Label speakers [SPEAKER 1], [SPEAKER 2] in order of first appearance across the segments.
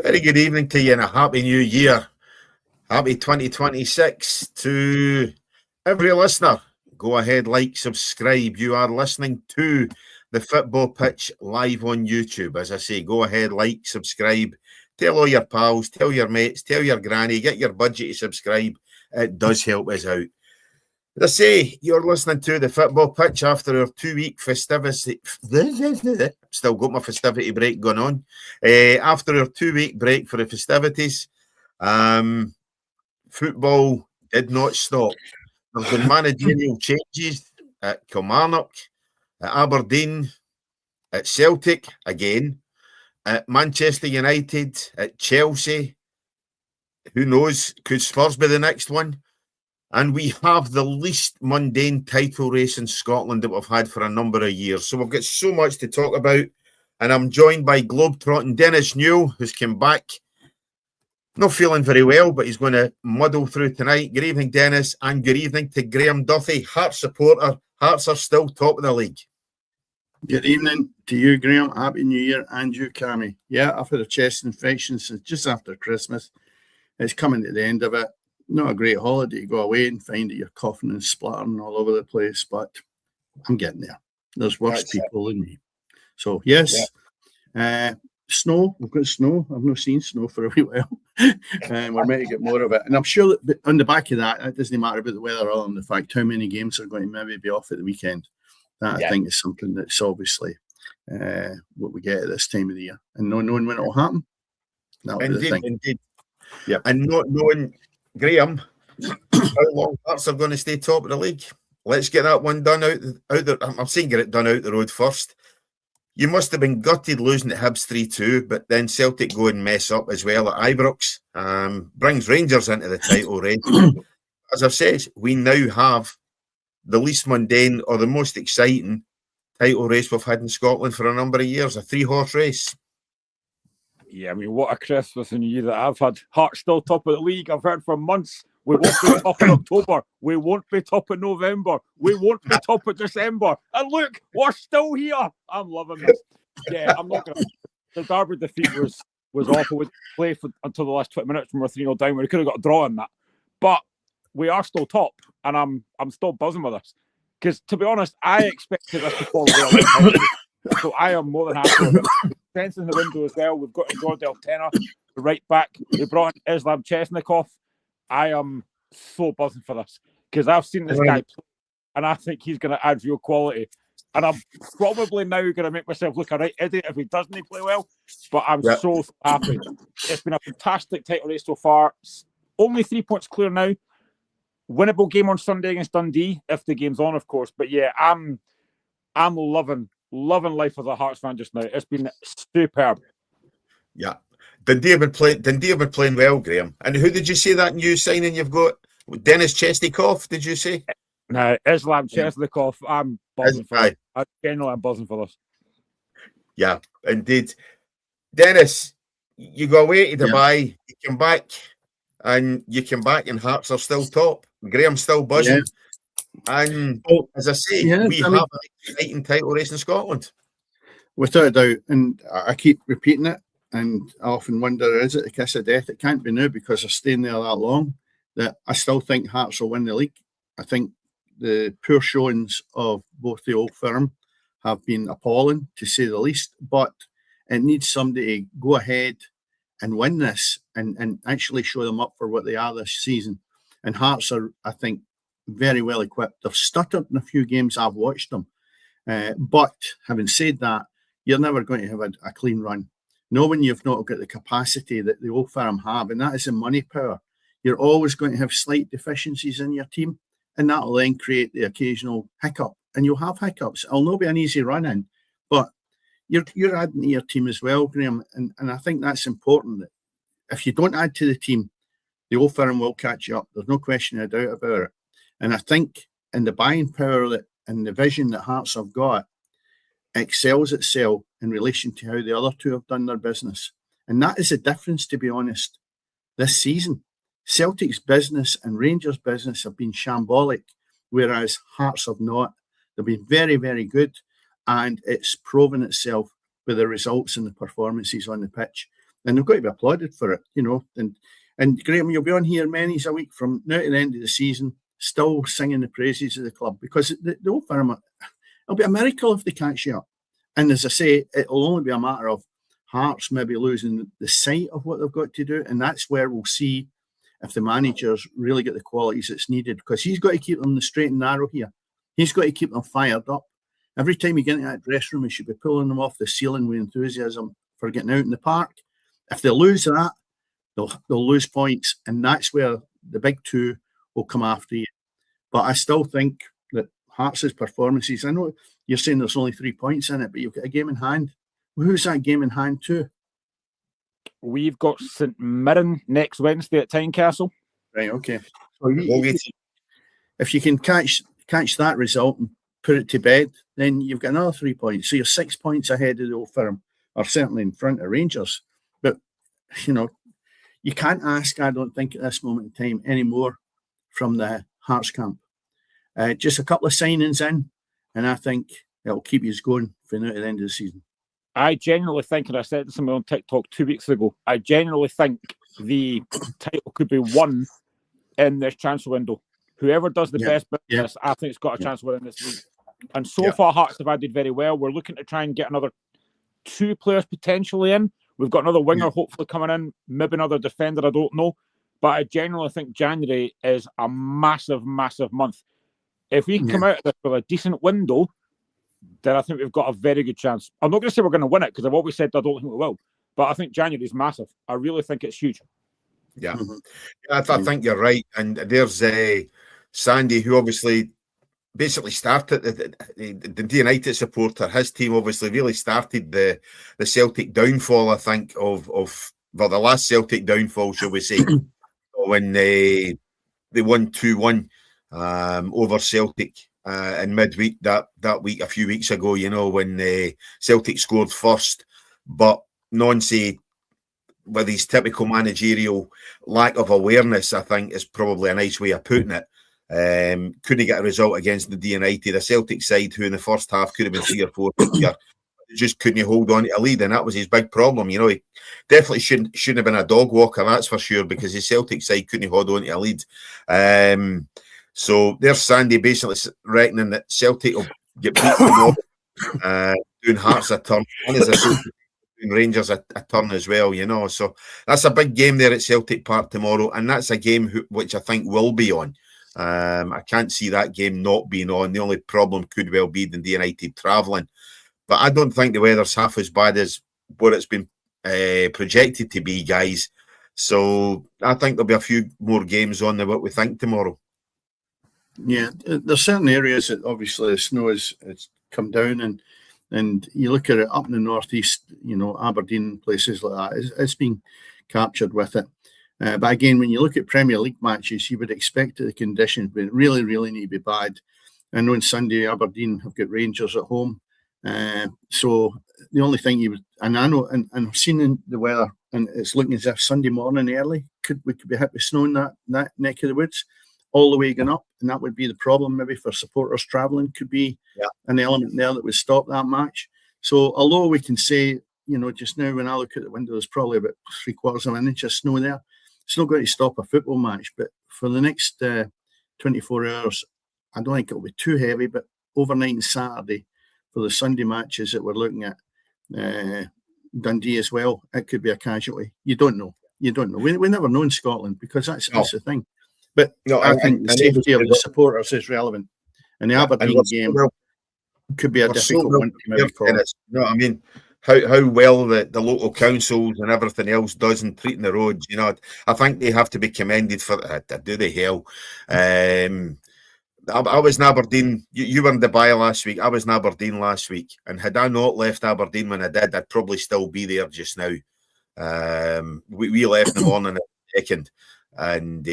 [SPEAKER 1] Very good evening to you and a happy new year. Happy 2026 to every listener. Go ahead, like, subscribe. You are listening to the Football Pitch live on YouTube. As I say, go ahead, like, subscribe. Tell all your pals, tell your mates, tell your granny, get your budget to subscribe. It does help us out. As I say, you're listening to the Football Pitch after our 2-week festivity. Still got my festivity break going on. After our 2-week break for the festivities, football did not stop. There's been managerial changes at Kilmarnock, at Aberdeen, at Celtic again, at Manchester United, at Chelsea. Who knows? Could Spurs be the next one? And we have the least mundane title race in Scotland that we've had for a number of years. So we've got so much to talk about. And I'm joined by globetrotting Dennis Newell, who's come back. Not feeling very well, but he's going to muddle through tonight. Good evening, Dennis. And good evening to Graham Duffy, Hearts supporter. Hearts are still top of the league.
[SPEAKER 2] Good evening to you, Graham. Happy New Year, and you, Cammy. Yeah, I've had a chest infection since just after Christmas. It's coming to the end of it. Not a great holiday to go away and find that you're coughing and spluttering all over the place, but I'm getting there. There's worse people than me. So, yes, snow. We've got snow. I've not seen snow for a wee while. We're meant to get more of it. And I'm sure that on the back of that, it doesn't matter about the weather other than the fact how many games are going to maybe be off at the weekend. That, I think, is something that's obviously what we get at this time of the year. And not knowing when it will happen.
[SPEAKER 1] Indeed. Yeah. And not knowing, Graham, how long Hearts are going to stay top of the league. Let's get that one done out there. I'm saying get it done out the road first. You must have been gutted losing to Hibs 3-2, but then Celtic go and mess up as well at Ibrox. Brings Rangers into the title race. As I've said, we now have the least mundane or the most exciting title race we've had in Scotland for a number of years, a 3-horse race.
[SPEAKER 3] Yeah, I mean, what a Christmas and New Year that I've had. Hearts still top of the league. I've heard for months we won't be top in October. We won't be top in November. We won't be top in December. And look, we're still here. I'm loving this. Yeah, I'm not going to... The Derby defeat was awful. We played until the last 20 minutes when we were 3-0 down. We could have got a draw in that. But we are still top, and I'm still buzzing with this. Because, to be honest, I expected us to fall away. So I am more than happy with it. Sense in the window as well. We've got Jordel Tenor, the right back. They brought in Islam Chesnikov. I am so buzzing for this because I've seen this guy play, and I think he's going to add real quality. And I'm probably now going to make myself look a right idiot if he doesn't play well. But I'm so happy. It's been a fantastic title race so far. Only 3 points clear now. Winnable game on Sunday against Dundee if the game's on, of course. But yeah, I'm loving life as a Hearts fan just now. It's been superb.
[SPEAKER 1] Yeah. Dundee have been playing well, Graham. And who did you say that new signing you've got? Dennis Chesnikov, did you say?
[SPEAKER 3] No, Islam Chesnikov. I'm buzzing for this. I'm buzzing for this.
[SPEAKER 1] Yeah, indeed. Dennis, you go away to Dubai, you come back, and Hearts are still top. Graham's still buzzing. Yeah. And as I say, we have an exciting title race in Scotland.
[SPEAKER 2] Without a doubt. And I keep repeating it. And I often wonder, is it the kiss of death? It can't be now because they're staying there that long. That I still think Hearts will win the league. I think the poor showings of both the Old Firm have been appalling, to say the least. But it needs somebody to go ahead and win this and actually show them up for what they are this season. And Hearts are, I think, very well equipped. They've stuttered in a few games. I've watched them. But having said that, you're never going to have a clean run. No, when you've not got the capacity that the Old Firm have, and that is the money power. You're always going to have slight deficiencies in your team, and that will then create the occasional hiccup. And you'll have hiccups. It'll not be an easy run in, but you're adding to your team as well, Graham. And I think that's important. That if you don't add to the team, the Old Firm will catch you up. There's no question of doubt about it. And I think in the buying power and the vision that Hearts have got, excels itself in relation to how the other two have done their business. And that is the difference, to be honest, this season. Celtic's business and Rangers' business have been shambolic, whereas Hearts have not. They've been very, very good, and it's proven itself with the results and the performances on the pitch. and they've got to be applauded for it, And Graham, you'll be on here many a week from now to the end of the season, still singing the praises of the club, because the Old Firm, it'll be a miracle if they catch you up. And as I say, it'll only be a matter of Hearts maybe losing the sight of what they've got to do, and that's where we'll see if the managers really get the qualities that's needed, because he's got to keep them the straight and narrow here. He's got to keep them fired up. Every time you get into that dressing room, he should be pulling them off the ceiling with enthusiasm for getting out in the park. If they lose that, they'll lose points, and that's where the big two will come after you. But I still think that Hearts' performances, I know you're saying there's only 3 points in it, but you've got a game in hand. Well, who's that game in hand to?
[SPEAKER 3] We've got St Mirren next Wednesday at Tynecastle.
[SPEAKER 2] Right, okay. So if you can catch that result and put it to bed, then you've got another 3 points. So you're 6 points ahead of the Old Firm, or certainly in front of Rangers. But, you can't ask, I don't think, at this moment in time, any more from the Hearts camp. Just a couple of signings in, and I think it'll keep you going for now to the end of the season.
[SPEAKER 3] I genuinely think, and I said this on TikTok 2 weeks ago, I genuinely think the title could be won in this transfer window. Whoever does the best business, I think, has got a chance of winning this league. And so far, Hearts have added very well. We're looking to try and get another 2 players potentially in. We've got another winger hopefully coming in, maybe another defender, I don't know. But I genuinely think January is a massive, massive month. If we can come out of this with a decent window, then I think we've got a very good chance. I'm not going to say we're going to win it, because I've always said I don't think we will. But I think January is massive. I really think it's huge.
[SPEAKER 1] Yeah, I think you're right. And there's Sandy, who obviously basically started the United supporter. His team obviously really started the Celtic downfall, I think, of the last Celtic downfall, shall we say, when they won 2-1 over Celtic in midweek that week, a few weeks ago, when Celtic scored first. But Noncy, with his typical managerial lack of awareness, I think is probably a nice way of putting it. Couldn't get a result against the United, a Celtic side who in the first half could have been 3 or 4 here. Just couldn't hold on to a lead, and that was his big problem. He definitely shouldn't have been a dog walker, that's for sure, because his Celtic side couldn't hold on to a lead. So there's Sandy basically reckoning that Celtic will get beat tomorrow, doing Hearts a turn, and as I said, doing Rangers a turn as well. So that's a big game there at Celtic Park tomorrow, and that's a game which I think will be on. I can't see that game not being on. The only problem could well be the United travelling. But I don't think the weather's half as bad as what it's been projected to be, guys. So I think there'll be a few more games on than what we think tomorrow.
[SPEAKER 2] Yeah, there's certain areas that obviously the snow has come down, and you look at it up in the northeast, Aberdeen, places like that, it's been captured with it. But again, when you look at Premier League matches, you would expect that the conditions would really, really need to be bad. I know on Sunday, Aberdeen have got Rangers at home. So the only thing and I know, and I've seen in the weather, and it's looking as if Sunday morning early, we could be hit with snow in that neck of the woods, all the way going up. And that would be the problem maybe for supporters travelling, could be an element there that would stop that match. So although we can say, just now when I look at the window, there's probably about 3/4 of an inch of snow there. It's not going to stop a football match, but for the next 24 hours, I don't think it'll be too heavy, but overnight and Saturday for the Sunday matches that we're looking at, Dundee as well, it could be a casualty. You don't know. We never know in Scotland, because that's the thing. But I think the safety of the supporters is relevant. And the Aberdeen game could be a difficult one to maybe call.
[SPEAKER 1] I mean, how well the local councils and everything else does in treating the roads, I think they have to be commended for that. Do they hell? I was in Aberdeen. You were in Dubai last week. I was in Aberdeen last week, and had I not left Aberdeen when I did, I'd probably still be there just now. We left in the morning at the second, and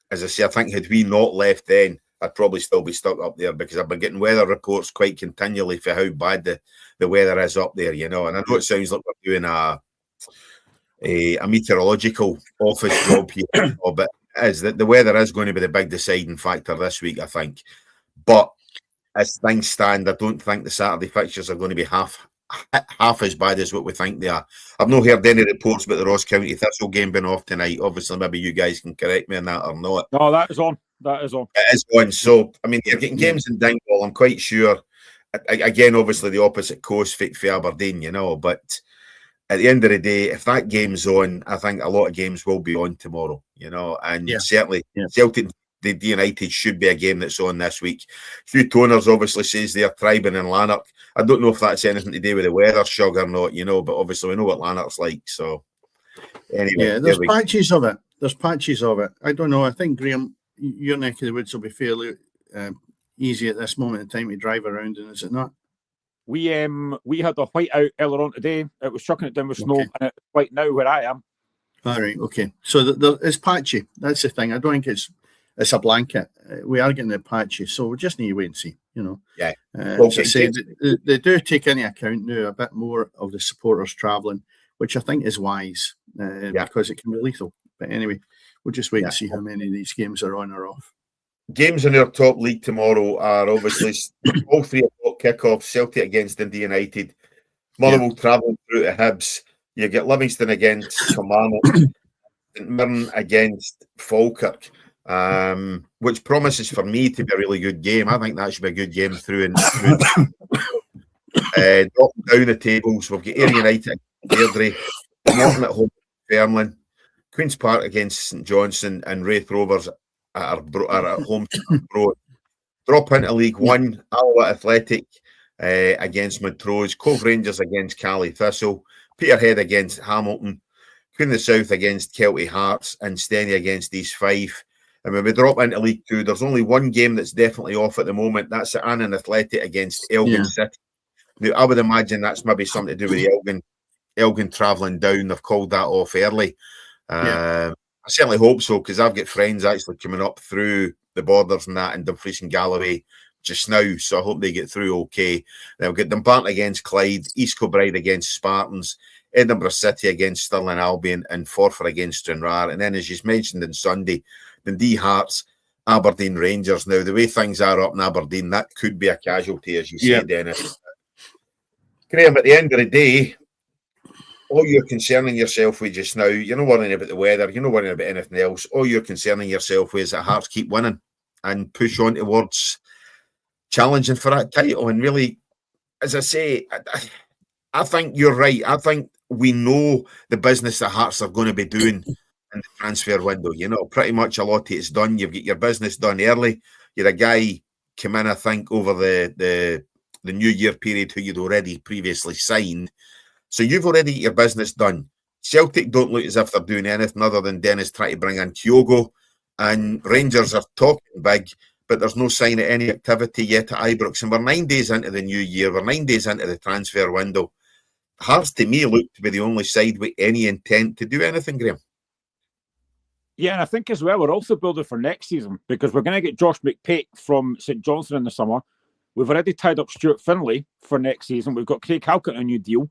[SPEAKER 1] as I say, I think had we not left then, I'd probably still be stuck up there, because I've been getting weather reports quite continually for how bad the weather is up there, And I know it sounds like we're doing a meteorological office job here, but is that the weather is going to be the big deciding factor this week, I think. But as things stand, I don't think the Saturday fixtures are going to be half half as bad as what we think they are. I've not heard any reports about the Ross County Thistle game being off tonight. Obviously, maybe you guys can correct me on that or not.
[SPEAKER 3] No, that is on. That is on.
[SPEAKER 1] It is on. So, I mean, you're getting games in Dingwall. I'm quite sure. Again, obviously, the opposite coast for Aberdeen, but at the end of the day, if that game's on, I think a lot of games will be on tomorrow, and certainly Celtic the United should be a game that's on this week. Hugh Toners obviously says they're tribing in Lanark. I don't know if that's anything to do with the weather, Shug, or not, but obviously we know what Lanark's like. So, anyway.
[SPEAKER 2] There's patches of it. There's patches of it. I don't know. I think, Graham, your neck of the woods will be fairly easy at this moment in time to drive around in, is it not?
[SPEAKER 3] We had a whiteout earlier on today. It was chucking it down with snow, and it's white now where I am. All
[SPEAKER 2] right, okay. So it's patchy. That's the thing. I don't think it's a blanket. We are getting the patchy, so we just need to wait and see.
[SPEAKER 1] Yeah.
[SPEAKER 2] As I said, they do take into account now a bit more of the supporters travelling, which I think is wise because it can be lethal. But anyway, we'll just wait and see how many of these games are on or off.
[SPEAKER 1] Games in our top league tomorrow are obviously all 3 o'clock kickoffs. Celtic against Dundee United. Motherwell travelling through to Hibs. You get Livingston against Kilmarnock. St Mirren against Falkirk, which promises for me to be a really good game. I think that should be a good game through and through. Dropping down the tables, we've got Ayr United against Airdrie, Morton at home Fairland, Queen's Park against St Johnstone, and Wraith Rovers are at home. Drop into League One, Alloa Athletic against Montrose, Cove Rangers against Cally Thistle, Peterhead against Hamilton, Queen of the South against Kelty Hearts, and Steny against East Fife. And when we drop into League Two, there's only one game that's definitely off at the moment. That's the Annan Athletic against Elgin City. Now, I would imagine that's maybe something to do with Elgin travelling down. They've called that off early. I certainly hope so, because I've got friends actually coming up through the borders and that in Dumfries and Galloway just now, so I hope they get through okay. Then we've got Dumbarton against Clyde, East Kilbride against Spartans, Edinburgh City against Stirling Albion, and Forfar against Stranraer. And then, as you mentioned on Sunday, Dundee Hearts, Aberdeen Rangers. Now, the way things are up in Aberdeen, that could be a casualty, as you said, Dennis. Graham, at the end of the day, all you're concerning yourself with just now, you're not worrying about the weather, you're not worrying about anything else. All you're concerning yourself with is that Hearts keep winning and push on towards challenging for that title. And really, as I say, I think you're right. I think we know the business that Hearts are going to be doing in the transfer window. Pretty much a lot of it's done. You've got your business done early. You're a guy come in, I think, over the New Year period who you'd already previously signed. So you've already got your business done. Celtic don't look as if they're doing anything other than Dennis trying to bring in Kyogo, and Rangers are talking big, but there's no sign of any activity yet at Ibrox. And we're 9 days into the new year. We're 9 days into the transfer window. Hearts, to me, look to be the only side with any intent to do anything, Graham.
[SPEAKER 3] Yeah, and I think as well, we're also building for next season, because we're going to get Josh McPake from St Johnstone in the summer. We've already tied up Stuart Finlay for next season. We've got Craig Halkett on a new deal.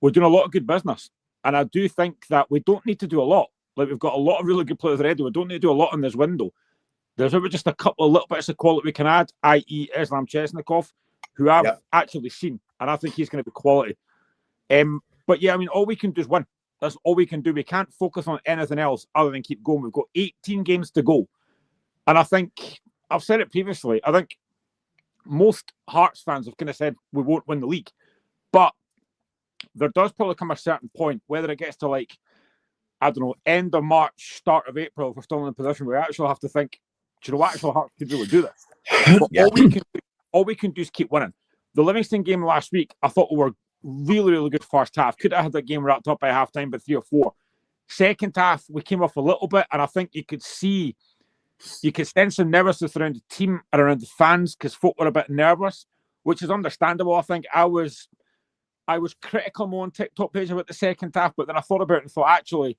[SPEAKER 3] We're doing a lot of good business. And I do think that we don't need to do a lot. Like, we've got a lot of really good players already. We don't need to do a lot in this window. There's maybe just a couple of little bits of quality we can add, i.e. Islam Chesnikov, who I've actually seen, and I think he's going to be quality. But yeah, I mean, all we can do is win. That's all we can do. We can't focus on anything else other than keep going. We've got 18 games to go. And I think, I've said it previously, I think most Hearts fans have kind of said we won't win the league. But there does probably come a certain point, whether it gets to I don't know, end of March, start of April, if we're still in a position where we actually have to think, do you know what, actually Hearts could really do this? But all we can do is keep winning. The Livingston game last week, I thought we were really, really good first half. Could have had that game wrapped up by half time by 3 or 4. Second half, we came off a little bit, and I think you could sense some nervousness around the team and around the fans, because folk were a bit nervous, which is understandable. I think I was critical more on TikTok page about the second half, but then I thought about it and thought, actually,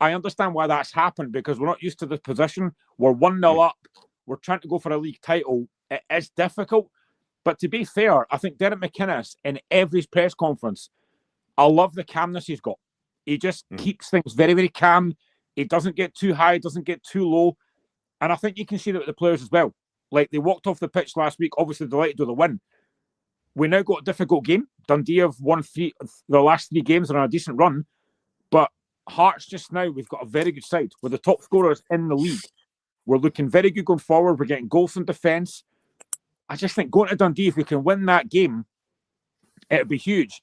[SPEAKER 3] I understand why that's happened, because we're not used to this position. We're 1-0 up. We're trying to go for a league title. It is difficult. But to be fair, I think Derek McInnes, in every press conference, I love the calmness he's got. He just keeps things very, very calm. He doesn't get too high, doesn't get too low. And I think you can see that with the players as well. Like, they walked off the pitch last week, obviously delighted with the win. we now got a difficult game. Dundee have won the last 3 games are on a decent run, but Hearts just now, we've got a very good side. We're the top scorers in the league. We're looking very good going forward. We're getting goals in defence. I just think going to Dundee, if we can win that game, it'd be huge,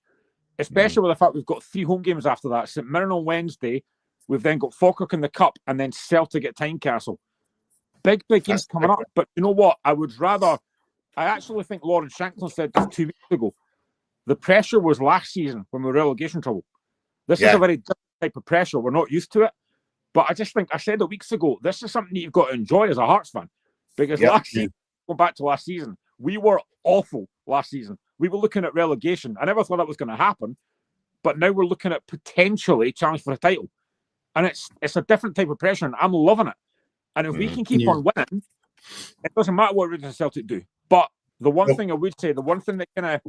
[SPEAKER 3] especially with the fact we've got 3 home games after that. St Mirren on Wednesday. We've then got Falkirk in the Cup and then Celtic at Tynecastle. Big games coming up. But you know what? I actually think Lawrence Shanklin said this 2 weeks ago. The pressure was last season when we were relegation trouble. This is a very different type of pressure. We're not used to it. But I just think, I said it weeks ago, this is something that you've got to enjoy as a Hearts fan. Because last season, going back to last season, we were awful last season. We were looking at relegation. I never thought that was going to happen. But now we're looking at potentially challenge for a title. And it's a different type of pressure, and I'm loving it. And if we can keep on winning, it doesn't matter what Rangers and Celtic do. But the one thing I would say, the one thing that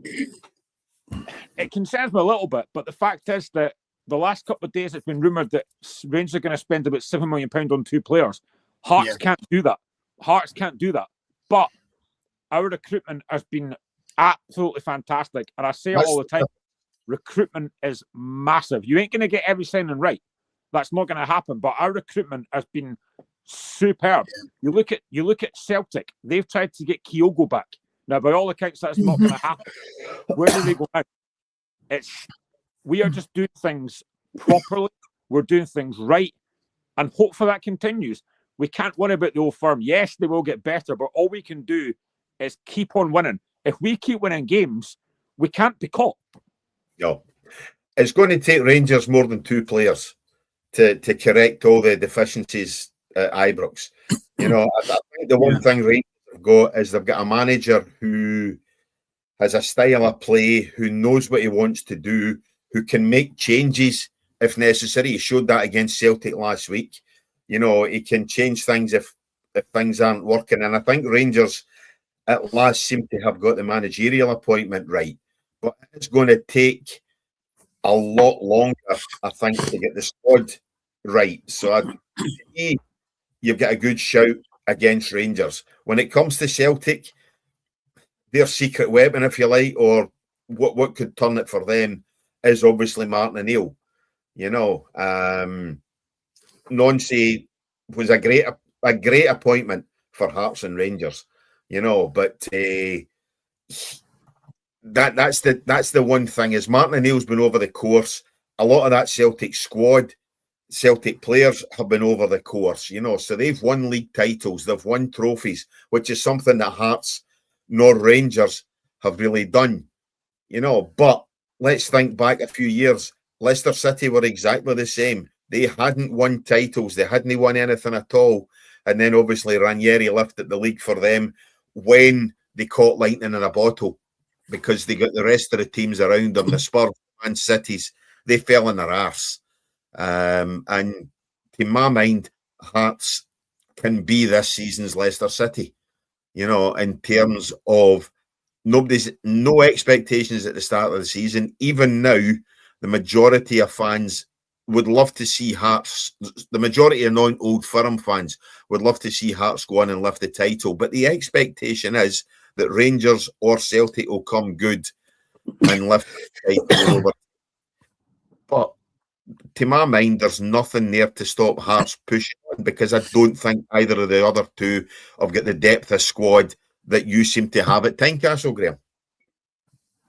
[SPEAKER 3] it concerns me a little bit, but the fact is that the last couple of days it's been rumoured that Rangers are going to spend about £7 million on 2 players. Hearts can't do that. Hearts can't do that. But our recruitment has been absolutely fantastic. And I say it all the time, recruitment is massive. You ain't going to get every signing right. That's not going to happen. But our recruitment has been superb. You look at Celtic. They've tried to get Kyogo back. Now, by all accounts, that's not going to happen. Where do they go now? We are just doing things properly. We're doing things right. And hopefully that continues. We can't worry about the old firm. Yes, they will get better, but all we can do is keep on winning. If we keep winning games, we can't be caught.
[SPEAKER 1] No. It's going to take Rangers more than 2 players to correct all the deficiencies at Ibrox. You know, I think the one thing Rangers have got is they've got a manager who has a style of play, who knows what he wants to do, who can make changes if necessary. He showed that against Celtic last week. You know, he can change things if things aren't working. And I think Rangers at last seem to have got the managerial appointment right. But it's going to take a lot longer, I think, to get the squad right. So you've got a good shout against Rangers. When it comes to Celtic, their secret weapon, if you like, or what could turn it for them is obviously Martin O'Neill. You know, Nonsi was a great appointment for Hearts and Rangers. You know, but that's the one thing is Martin O'Neill's been over the course. A lot of that Celtic squad, Celtic players have been over the course. You know, so they've won league titles, they've won trophies, which is something that Hearts nor Rangers have really done. You know, but let's think back a few years. Leicester City were exactly the same. They hadn't won titles. They hadn't won anything at all. And then obviously Ranieri lifted the league for them when they caught lightning in a bottle because they got the rest of the teams around them, the Spurs and Cities, they fell in their arse. And to my mind, Hearts can be this season's Leicester City, you know, in terms of no expectations at the start of the season. Even now, the majority of fans would love to see Hearts, the majority of non-Old Firm fans would love to see Hearts go on and lift the title. But the expectation is that Rangers or Celtic will come good and lift the title over. But to my mind, there's nothing there to stop Hearts pushing on because I don't think either of the other two have got the depth of squad that you seem to have at Tynecastle, Graham.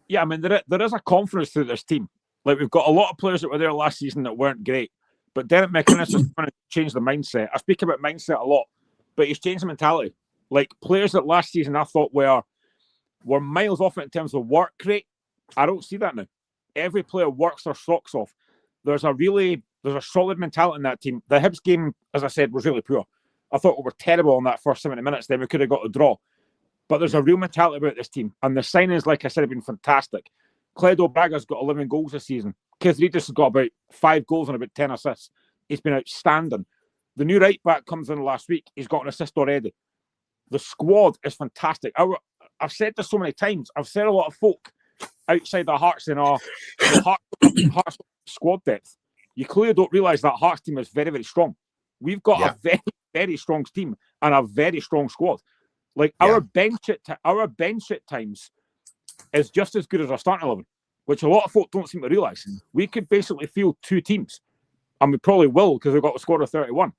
[SPEAKER 3] Yeah, I mean, there is a confidence through this team. Like, we've got a lot of players that were there last season that weren't great. But Derek McInnes is trying to change the mindset. I speak about mindset a lot, but he's changed the mentality. Like, players that last season I thought were miles off it in terms of work rate, I don't see that now. Every player works their socks off. There's a solid mentality in that team. The Hibs game, as I said, was really poor. I thought we were terrible in that first 70 minutes. Then we could have got a draw. But there's a real mentality about this team. And the signings, like I said, have been fantastic. Cledo Braga's got 11 goals this season. Keith Reedus has got about 5 goals and about 10 assists. He's been outstanding. The new right back comes in last week. He's got an assist already. The squad is fantastic. I've said this so many times. I've said a lot of folk outside the Hearts in our Hearts squad depth. You clearly don't realise that Hearts team is very, very strong. We've got a very, very strong team and a very strong squad. Like our bench at times is just as good as our starting 11, which a lot of folk don't seem to realise. We could basically field 2 teams, and we probably will because we've got a squad of 31.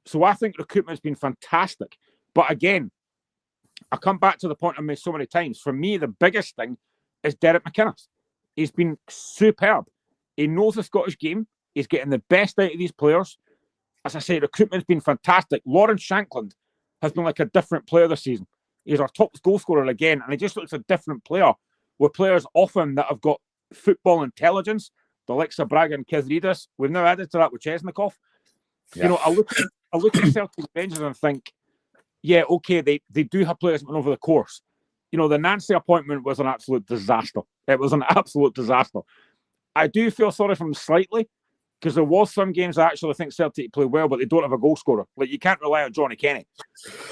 [SPEAKER 3] So I think recruitment's been fantastic. But again, I come back to the point I've made so many times. For me, the biggest thing is Derek McInnes. He's been superb. He knows the Scottish game. He's getting the best out of these players. As I say, recruitment's been fantastic. Lawrence Shankland has been like a different player this season. He's our top goal scorer again, and he just looks a different player. With players often that have got football intelligence, the likes of Braga and Kizridis. We've now added to that with Chesnikov. Yeah. You know, I look at Celtic Rangers and think, yeah, okay, they do have players over the course. You know, the Nancy appointment was an absolute disaster. It was an absolute disaster. I do feel sorry for him slightly, because there was some games I actually think Celtic play well, but they don't have a goal scorer. Like, you can't rely on Johnny Kenny.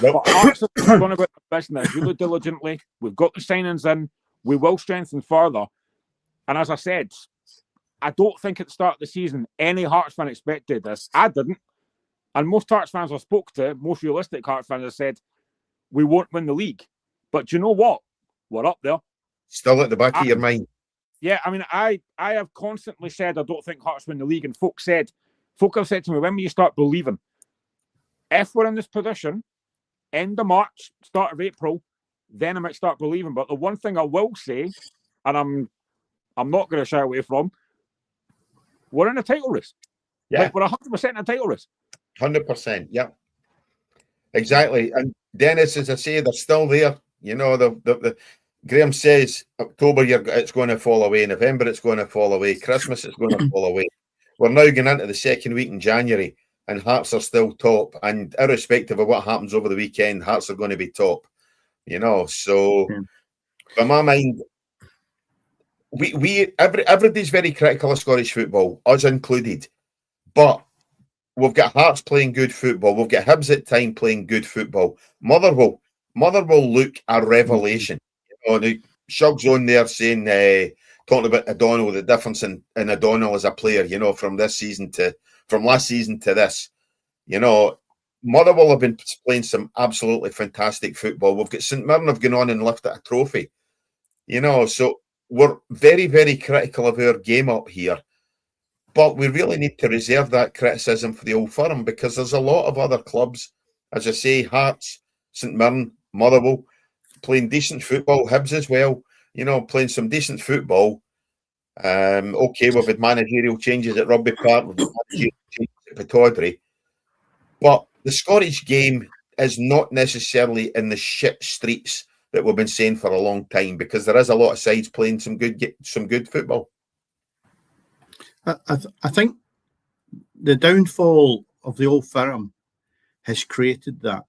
[SPEAKER 3] Nope. But Hearts have gone about the business really diligently. We've got the signings in. We will strengthen further. And as I said, I don't think at the start of the season any Hearts fan expected this. I didn't. And most Hearts fans I spoke to, most realistic Hearts fans, have said, we won't win the league. But do you know what? We're up there.
[SPEAKER 1] Still at the back of your mind.
[SPEAKER 3] Yeah, I mean, I have constantly said I don't think Hearts win the league, and folk have said to me, when will you start believing? If we're in this position, end of March, start of April, then I might start believing. But the one thing I will say, and I'm not going to shy away from, we're in a title race. Yeah, like, we're 100% in a title race.
[SPEAKER 1] 100%, yeah, exactly. And Dennis, as I say, they're still there. You know, the Graham says October it's going to fall away. November it's going to fall away. Christmas it's going to fall away. We're now going into the second week in January, and Hearts are still top. And irrespective of what happens over the weekend, Hearts are going to be top. You know, so in my mind, everybody's very critical of Scottish football, us included. But we've got Hearts playing good football. We've got Hibs at time playing good football. Motherwell look a revelation. You know, Shug's on there saying, talking about O'Donnell, the difference in O'Donnell as a player, you know, from last season to this. You know, Motherwell have been playing some absolutely fantastic football. We've got St Mirren have gone on and lifted a trophy. You know, so we're very, very critical of our game up here. But we really need to reserve that criticism for the Old Firm, because there's a lot of other clubs, as I say, Hearts, St Mirren, Motherwell, playing decent football, Hibs as well, you know, playing some decent football. Okay, we've had managerial changes at Rugby Park, we've had managerial changes at Pittodrie, but the Scottish game is not necessarily in the shit streets that we've been saying for a long time, because there is a lot of sides playing some good football.
[SPEAKER 2] I think the downfall of the Old Firm has created that.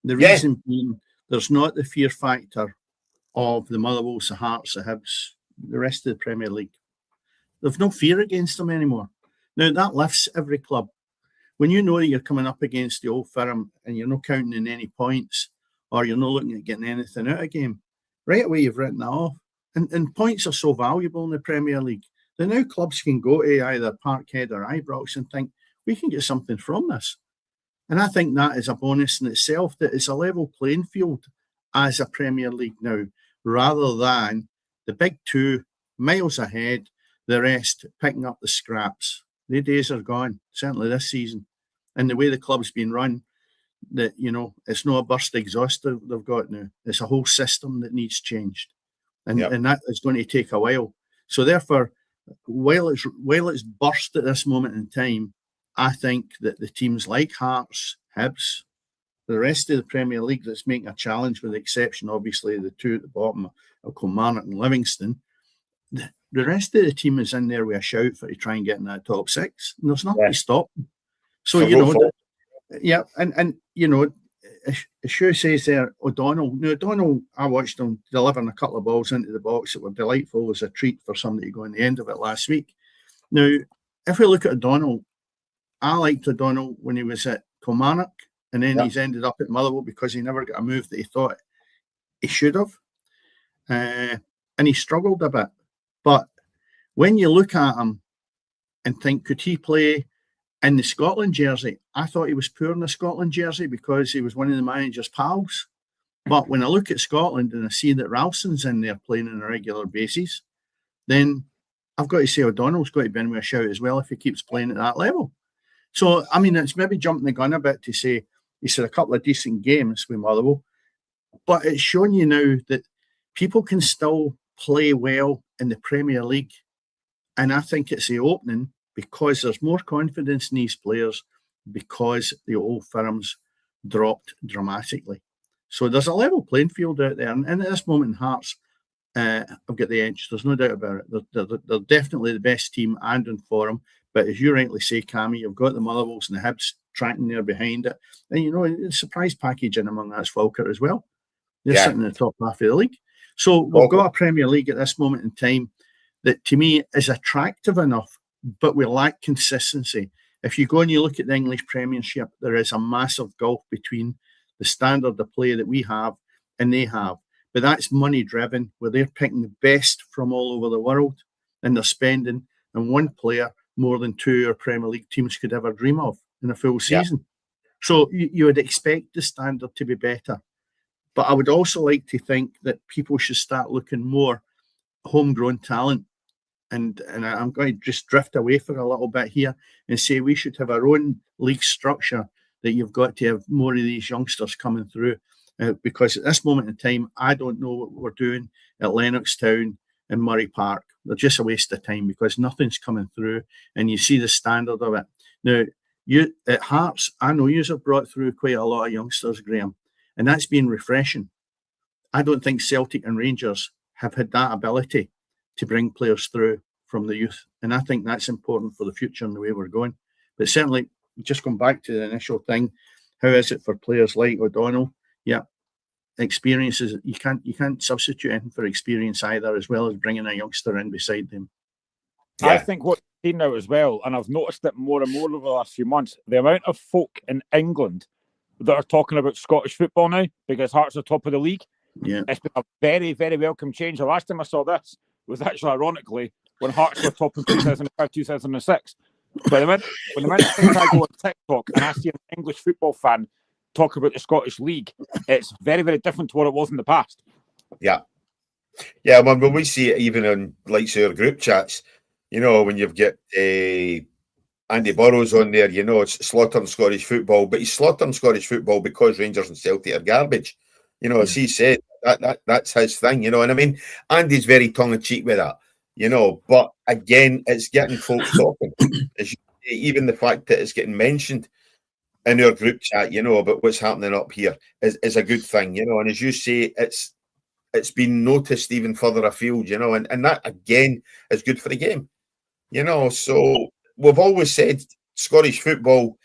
[SPEAKER 2] The reason being, there's not the fear factor of the Motherwells, the Hearts, the Hibs, the rest of the Premier League. They've no fear against them anymore. Now, that lifts every club. When you know that you're coming up against the Old Firm and you're not counting in any points, or you're not looking at getting anything out of a game, right away you've written that off. And points are so valuable in the Premier League. The now clubs can go to either Parkhead or Ibrox and think, we can get something from this. And I think that is a bonus in itself, that it's a level playing field as a Premier League now, rather than the big two miles ahead, the rest picking up the scraps. The days are gone, certainly this season. And the way the club's been run, that, you know, it's not a burst exhaust they've got now. It's a whole system that needs changed. And that is going to take a while. So therefore, while it's burst at this moment in time, I think that the teams like Hearts, Hibs, the rest of the Premier League that's making a challenge, with the exception, obviously, of the two at the bottom of Kilmarnock and Livingston, the rest of the team is in there with a shout for to try and get in that top six. And there's nothing to stop them. So, you know, and you know, as Shu says there, O'Donnell, I watched him delivering a couple of balls into the box that were delightful as a treat for somebody to go on the end of it last week. Now, if we look at O'Donnell, I liked O'Donnell when he was at Kilmarnock, and then he's ended up at Motherwell because he never got a move that he thought he should have. And he struggled a bit. But when you look at him and think, could he play in the Scotland jersey? I thought he was poor in the Scotland jersey because he was one of the manager's pals. But when I look at Scotland and I see that Ralston's in there playing on a regular basis, then I've got to say O'Donnell's got to be in with a shout as well if he keeps playing at that level. So, I mean, it's maybe jumping the gun a bit to say he's had a couple of decent games with Motherwell, but it's showing you now that people can still play well in the Premier League. And I think it's the opening because there's more confidence in these players because the old firms dropped dramatically. So there's a level playing field out there. And at this moment in Hearts, I've got the edge. There's no doubt about it. They're definitely the best team and in form. But as you rightly say, Cammy, you've got the Motherwells and the Hibs tracking there behind it. And, you know, the surprise package in among that's Falkirk as well. They're sitting in the top half of the league. So we've got a Premier League at this moment in time that, to me, is attractive enough, but we lack consistency. If you go and you look at the English Premiership, there is a massive gulf between the standard of play that we have and they have. But that's money-driven, where they're picking the best from all over the world, and they're spending on one player more than two or Premier League teams could ever dream of in a full season. So you would expect the standard to be better. But I would also like to think that people should start looking more homegrown talent. And I'm going to just drift away for a little bit here and say we should have our own league structure, that you've got to have more of these youngsters coming through. Because at this moment in time, I don't know what we're doing at Lennoxtown and Murray Park. They're just a waste of time because nothing's coming through and you see the standard of it. Now, you at Hearts, I know you have brought through quite a lot of youngsters, Graham, and that's been refreshing. I don't think Celtic and Rangers have had that ability to bring players through from the youth. And I think that's important for the future and the way we're going. But certainly, just going back to the initial thing, how is it for players like O'Donnell? Yeah, experiences, you can't substitute anything for experience either, as well as bringing a youngster in beside them.
[SPEAKER 3] Yeah. I think what you've seen now as well, and I've noticed it more and more over the last few months, the amount of folk in England that are talking about Scottish football now because Hearts are top of the league.
[SPEAKER 2] Yeah,
[SPEAKER 3] it's been a very, very welcome change. The last time I saw this was actually ironically when Hearts were top in 2005, 2006. But when the amount of times I go on TikTok and I see an English football fan talk about the Scottish League, it's very, very different to what it was in the past.
[SPEAKER 1] Yeah. Yeah, when we see it even in like our group chats, you know, when you've got Andy Burrows on there, you know, it's slaughtering Scottish football, but he's slaughtering Scottish football because Rangers and Celtic are garbage. You know, as he said, that's his thing, you know. And I mean, Andy's very tongue-in-cheek with that, you know. But again, it's getting folk talking. Even the fact that it's getting mentioned in our group chat, you know, about what's happening up here is a good thing, you know. And as you say, it's been noticed even further afield, you know, and that again is good for the game, you know. So we've always said Scottish football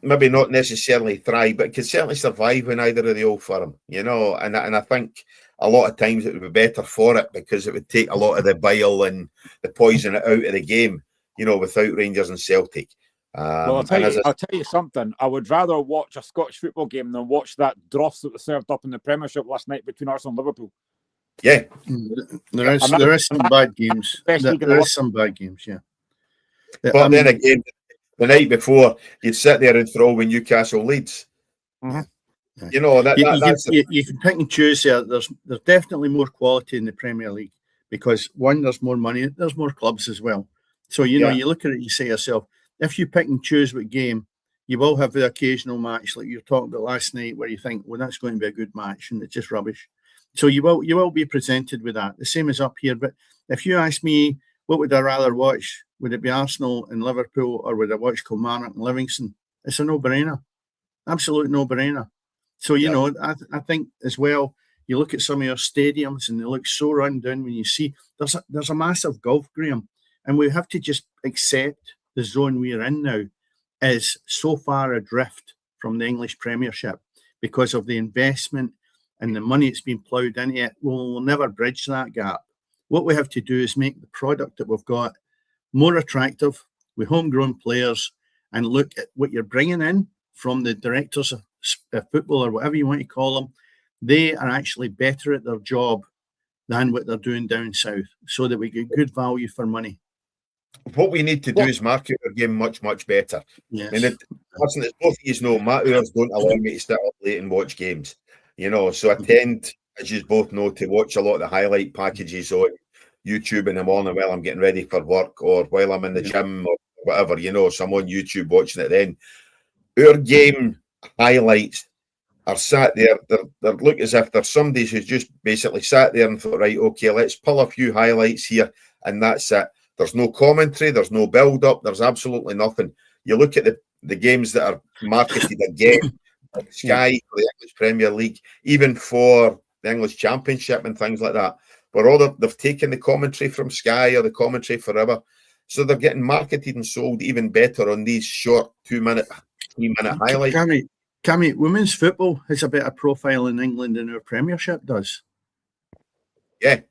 [SPEAKER 1] maybe not necessarily thrive, but it could certainly survive in either of the old firm, you know. And I think a lot of times it would be better for it because it would take a lot of the bile and the poison out of the game, you know, without Rangers and Celtic.
[SPEAKER 3] Well, I'll tell you something. I would rather watch a Scottish football game than watch that dross that was served up in the Premiership last night between Arsenal and Liverpool.
[SPEAKER 2] Yeah, there is some bad games. There is some bad games, yeah.
[SPEAKER 1] But then again, the night before, you'd sit there and throw with Newcastle Leeds. Mm-hmm. You know,
[SPEAKER 2] you can pick and choose there. There's definitely more quality in the Premier League because, one, there's more money, there's more clubs as well. So, you know, you look at it, you say to yourself, if you pick and choose what game, you will have the occasional match like you were talking about last night where you think, well, that's going to be a good match and it's just rubbish. So you will be presented with that. The same as up here. But if you ask me, what would I rather watch? Would it be Arsenal and Liverpool or would I watch Kilmarnock and Livingston? It's a no-brainer. Absolute no-brainer. So, you know, I think as well, you look at some of your stadiums and they look so run down when you see there's a massive gulf, Graham. And we have to just accept the zone we're in now is so far adrift from the English Premiership because of the investment and the money that's been ploughed into it. We'll never bridge that gap. What we have to do is make the product that we've got more attractive with homegrown players and look at what you're bringing in from the directors of football or whatever you want to call them. They are actually better at their job than what they're doing down south so that we get good value for money.
[SPEAKER 1] What we need to do is market our game much, much better.
[SPEAKER 2] Yes.
[SPEAKER 1] And listen, as both of you know, my hours don't allow me to sit up late and watch games. So I tend, as you both know, to watch a lot of the highlight packages on YouTube in the morning while I'm getting ready for work or while I'm in the gym or whatever, so I'm on YouTube watching it then. Our game highlights are sat there, they look as if there's somebody who's just basically sat there and thought, right, okay, let's pull a few highlights here, and that's it. There's no commentary, there's no build-up, there's absolutely nothing. You look at the games that are marketed again, like Sky for the English Premier League, even for the English Championship and things like that, where they've taken the commentary from Sky or the commentary forever. So they're getting marketed and sold even better on these short 2-minute, 3-minute highlights.
[SPEAKER 2] Cammy, women's football has a better profile in England than our Premiership does.
[SPEAKER 1] Yeah.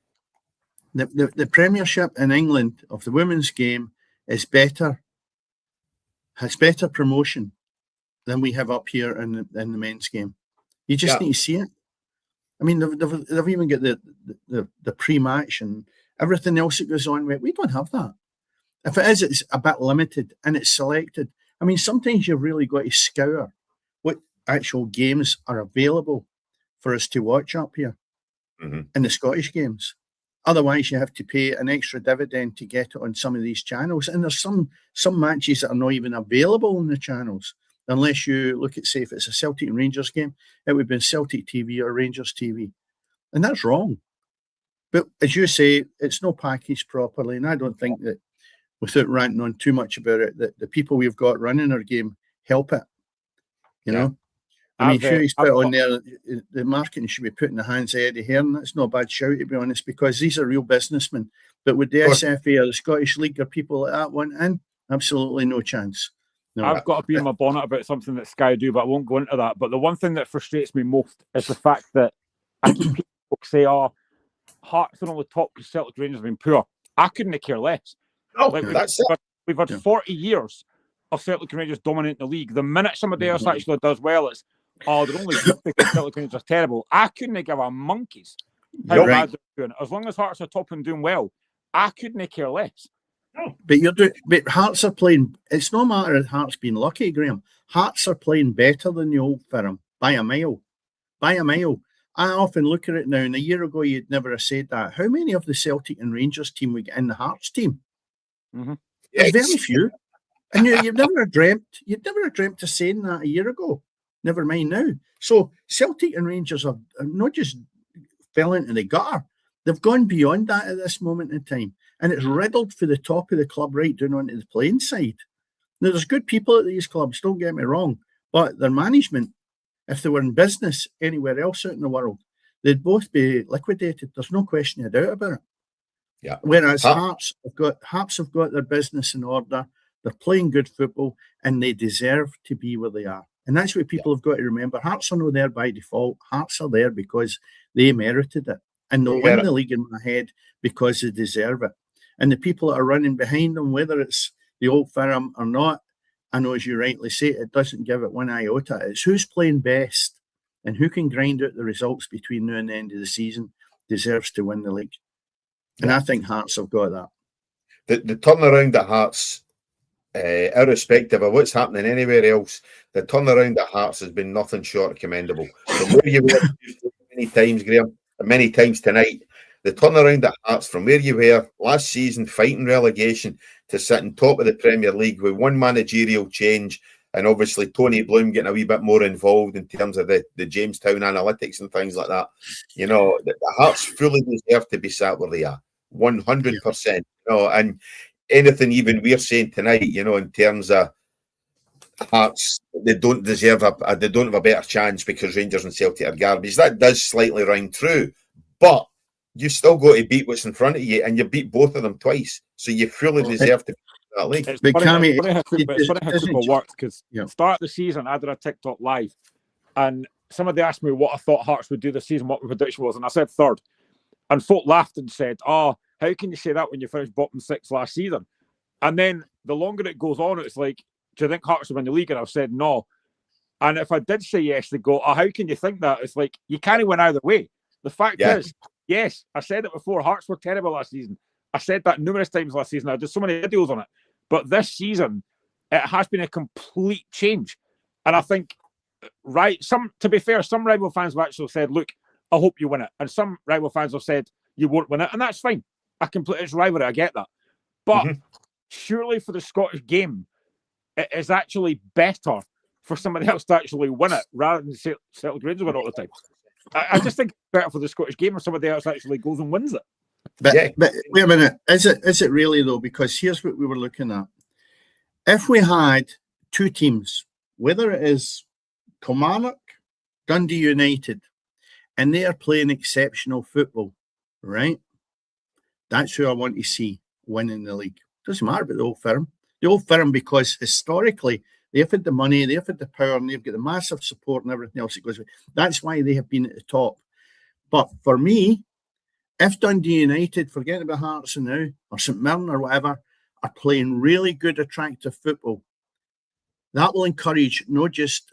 [SPEAKER 2] The Premiership in England of the women's game is better, has better promotion than we have up here in the men's game. You just need to see it. I mean, they've even got the pre-match and everything else that goes on. We don't have that. If it is, it's a bit limited and it's selected. I mean, sometimes you've really got to scour what actual games are available for us to watch up here in the Scottish games. Otherwise, you have to pay an extra dividend to get it on some of these channels. And there's some matches that are not even available on the channels, unless you look at, say, if it's a Celtic and Rangers game, it would be Celtic TV or Rangers TV. And that's wrong. But as you say, it's not packaged properly. And I don't think that, without ranting on too much about it, that the people we've got running our game help it. I mean, sure, he's put on there, the marketing should be put in the hands of Eddie Hearn. That's not a bad shout, to be honest, because these are real businessmen. But with the SFA or the Scottish League or people like that want in, absolutely no chance. No.
[SPEAKER 3] I've got to be in my bonnet about something that Sky do, but I won't go into that. But the one thing that frustrates me most is the fact that I keep people say, Hearts are on the top because Celtic Rangers have been poor. I couldn't care less. We've had 40 years of Celtic Rangers dominating the league. The minute somebody else actually does well, it's they're only good because Celtic Rangers are terrible. I couldn't give a monkey's how bad they're doing. As long as Hearts are top and doing well, I couldn't care less.
[SPEAKER 2] But Hearts are playing. It's no matter of Hearts being lucky, Graham. Hearts are playing better than the old firm by a mile. By a mile. I often look at it now, and a year ago you'd never have said that. How many of the Celtic and Rangers team we get in the Hearts team? Very few. And you'd never have dreamt of saying that a year ago. Never mind now. So Celtic and Rangers have not just fell into the gutter. They've gone beyond that at this moment in time. And it's riddled for the top of the club right down onto the playing side. Now, there's good people at these clubs, don't get me wrong. But their management, if they were in business anywhere else out in the world, they'd both be liquidated. There's no question of doubt about it.
[SPEAKER 1] Yeah.
[SPEAKER 2] Whereas Hearts have got their business in order. They're playing good football and they deserve to be where they are. And that's what people have got to remember. Hearts are not there by default. Hearts are there because they merited it. And they'll win the league in my head because they deserve it. And the people that are running behind them, whether it's the old firm or not, I know, as you rightly say, it doesn't give it one iota. It's who's playing best and who can grind out the results between now and the end of the season deserves to win the league. And I think Hearts have got that.
[SPEAKER 1] The turnaround at Hearts, irrespective of what's happening anywhere else, the turnaround at Hearts has been nothing short of commendable. From where you were many times, Graham, and many times tonight, the turnaround at Hearts from where you were last season fighting relegation to sitting top of the Premier League with one managerial change and obviously Tony Bloom getting a wee bit more involved in terms of the Jamestown analytics and things like that. The Hearts fully deserve to be sat where they are, 100%. And anything even we're saying tonight, in terms of Hearts, they don't deserve they don't have a better chance because Rangers and Celtic are garbage. That does slightly ring true, but you still got to beat what's in front of you, and you beat both of them twice, so you fully deserve to be in that league.
[SPEAKER 3] It's funny how football works because start of the season, I did a TikTok live, and somebody asked me what I thought Hearts would do this season, what my prediction was, and I said third, and folk laughed and said, "Oh, how can you say that when you finished bottom six last season?" And then the longer it goes on, it's like, do you think Hearts will win the league? And I've said no. And if I did say yes, they go, "Oh, how can you think that?" It's like, you can't win either way. The fact is, yes, I said it before, Hearts were terrible last season. I said that numerous times last season. I did so many videos on it. But this season, it has been a complete change. And I think right. To be fair, some rival fans have actually said, "Look, I hope you win it," and some rival fans have said you won't win it, and that's fine. It's rivalry. I get that, but surely for the Scottish game, it is actually better for somebody else to actually win it rather than Celtic Rangers win all the time. I just think it's better for the Scottish game if somebody else actually goes and wins it.
[SPEAKER 2] But wait a minute, is it really though? Because here's what we were looking at. If we had two teams, whether it is Kilmarnock, Dundee United, and they are playing exceptional football, right? That's who I want to see winning the league. Doesn't matter about the Old Firm. The Old Firm, because historically they've had the money, they've had the power, and they've got the massive support and everything else that goes with it. That's why they have been at the top. But for me, if Dundee United, forget about Hearts now, or St Mirren or whatever, are playing really good, attractive football, that will encourage not just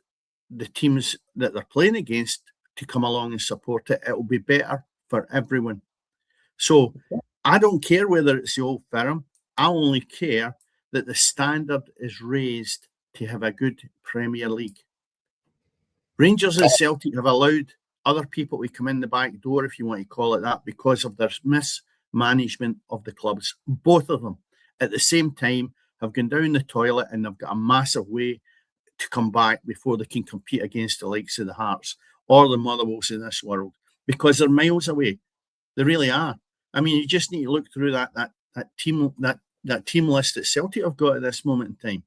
[SPEAKER 2] the teams that they're playing against to come along and support it. It will be better for everyone. So I don't care whether it's the Old Firm. I only care that the standard is raised to have a good Premier League. Rangers and Celtic have allowed other people to come in the back door, if you want to call it that, because of their mismanagement of the clubs. Both of them, at the same time, have gone down the toilet and they've got a massive way to come back before they can compete against the likes of the Hearts or the Motherwells in this world, because they're miles away. They really are. I mean, you just need to look through that team list that Celtic have got at this moment in time.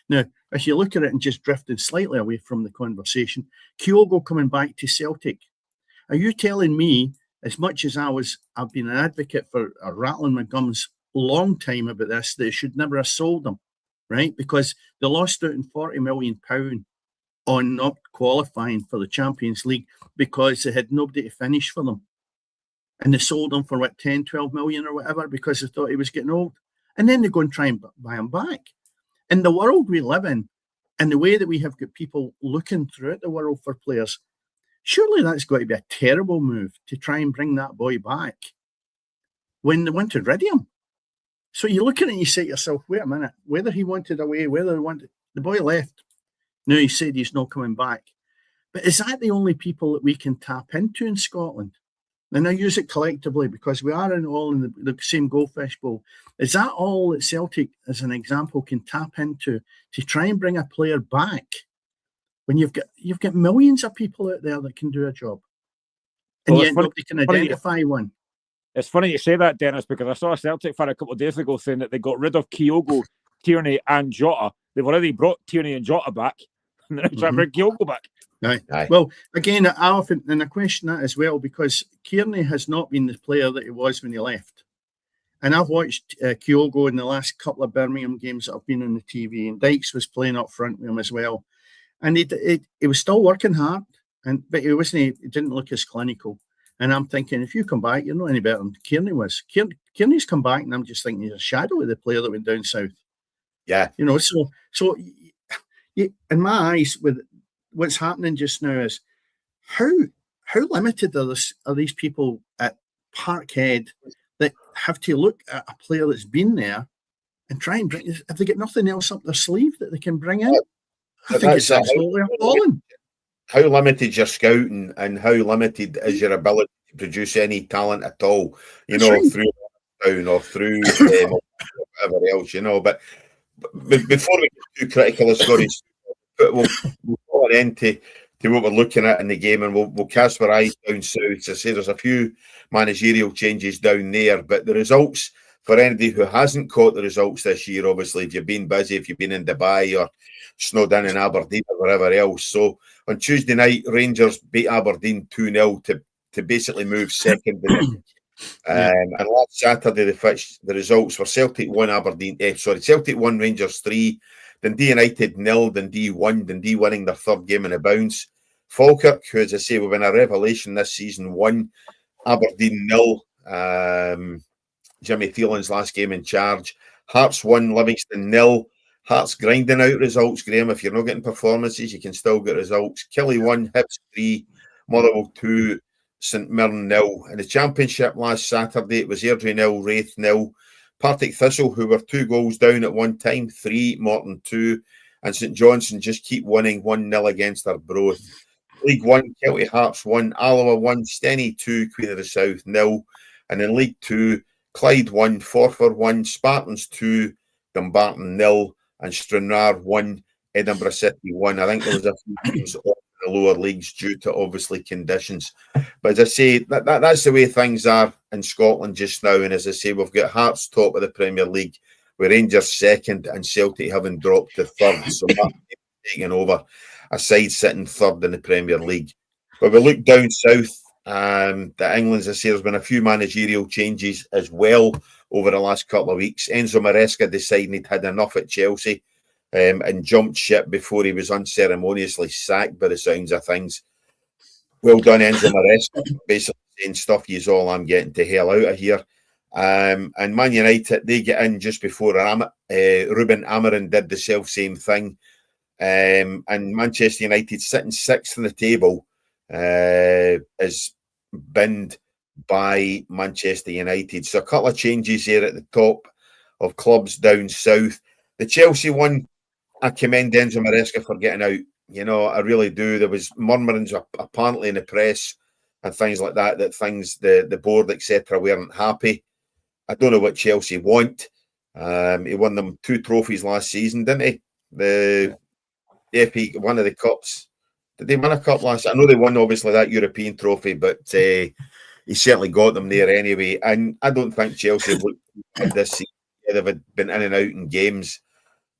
[SPEAKER 2] Now, if you look at it and just drifting slightly away from the conversation, Kyogo coming back to Celtic. Are you telling me, as much as I've been an advocate for rattling my gums a long time about this, that they should never have sold them, right? Because they lost out on £40 million on not qualifying for the Champions League because they had nobody to finish for them. And they sold him for, 10, 12 million or whatever because they thought he was getting old. And then they go and try and buy him back. In the world we live in, and the way that we have got people looking throughout the world for players, surely that's got to be a terrible move to try and bring that boy back when they wanted rid of him. So you look at it and you say to yourself, wait a minute, whether he wanted away, whether he wanted, the boy left. Now he said he's not coming back. But is that the only people that we can tap into in Scotland? And I use it collectively because we are all in the same goldfish bowl. Is that all that Celtic, as an example, can tap into to try and bring a player back when you've got millions of people out there that can do a job, and yet nobody can identify one?
[SPEAKER 3] It's funny you say that, Dennis, because I saw a Celtic fan a couple of days ago saying that they got rid of Kyogo, Tierney, and Jota. They've already brought Tierney and Jota back, and they're trying to bring Kyogo back.
[SPEAKER 2] Aye. Well, again, I often and I question that as well, because Kearney has not been the player that he was when he left. And I've watched Kyogo in the last couple of Birmingham games that I've been on the TV, and Dykes was playing up front with him as well. And he was still working hard, but he didn't look as clinical. And I'm thinking, if you come back, you're not any better than Kearney was. Kearney's come back, and I'm just thinking he's a shadow of the player that went down south.
[SPEAKER 1] Yeah.
[SPEAKER 2] So in my eyes, with what's happening just now is how limited are these people at Parkhead that have to look at a player that's been there and try and bring, if they get nothing else up their sleeve that they can bring in. I think it's absolutely appalling.
[SPEAKER 1] How limited your scouting and how limited is your ability to produce any talent at all, through down or through whatever else, But before we get too critical of Scottish, we'll put an end to what we're looking at in the game, and we'll cast our eyes down south. I say there's a few managerial changes down there, but the results, for anybody who hasn't caught the results this year, obviously, if you've been busy, if you've been in Dubai or snowed in Aberdeen or wherever else. So on Tuesday night, Rangers beat Aberdeen 2-0 to basically move second. And last Saturday, the results were Celtic 1, Celtic 1, Rangers 3, Dundee United 0, Dundee 1, Dundee winning their third game in a bounce. Falkirk, who, as I say, we've been a revelation this season, 1, Aberdeen 0. Jimmy Phelan's last game in charge. Hearts 1, Livingston 0. Hearts grinding out results, Graham. If you're not getting performances, you can still get results. Killie 1, Hibs 3, Motherwell 2, St Mirren 0. In the Championship last Saturday, it was Airdrie 0, Wraith 0. Partick Thistle, who were 2 goals down at one time, 3, Morton 2. and St Johnstone just keep winning 1-0 against Arbroath. League One, Kelty Hearts 1, Alloa 1, Steny 2, Queen of the South 0. And in League Two, Clyde 1, Forfar 1, Spartans 2, Dumbarton 0, and Stranraer 1, Edinburgh City 1. I think there was a few teams off the lower leagues due to obviously conditions. But as I say, that's the way things are in Scotland just now. And as I say, we've got Hearts top of the Premier League, with Rangers second and Celtic having dropped to third. So that's taking over a side sitting third in the Premier League. But we look down south. The England, as I say, there's been a few managerial changes as well over the last couple of weeks. Enzo Maresca deciding he'd had enough at Chelsea and jumped ship before he was unceremoniously sacked by the sounds of things. Well done, Enzo Maresca, basically saying stuff yous all, I'm getting to hell out of here. And Man United, they get in just before Ruben Amorim did the self-same thing. And Manchester United sitting sixth on the table is binned by Manchester United. So a couple of changes here at the top of clubs down south. The Chelsea one, I commend Enzo Maresca for getting out. You know, I really do. There was murmurings apparently in the press and things like that, that things, the board, etc., weren't happy. I don't know what Chelsea want. He won them 2 trophies last season, didn't he? The FA, one of the cups. Did they win a cup last? I know they won obviously that European trophy, but he certainly got them there anyway. And I don't think Chelsea have looked at this season. They've been in and out in games,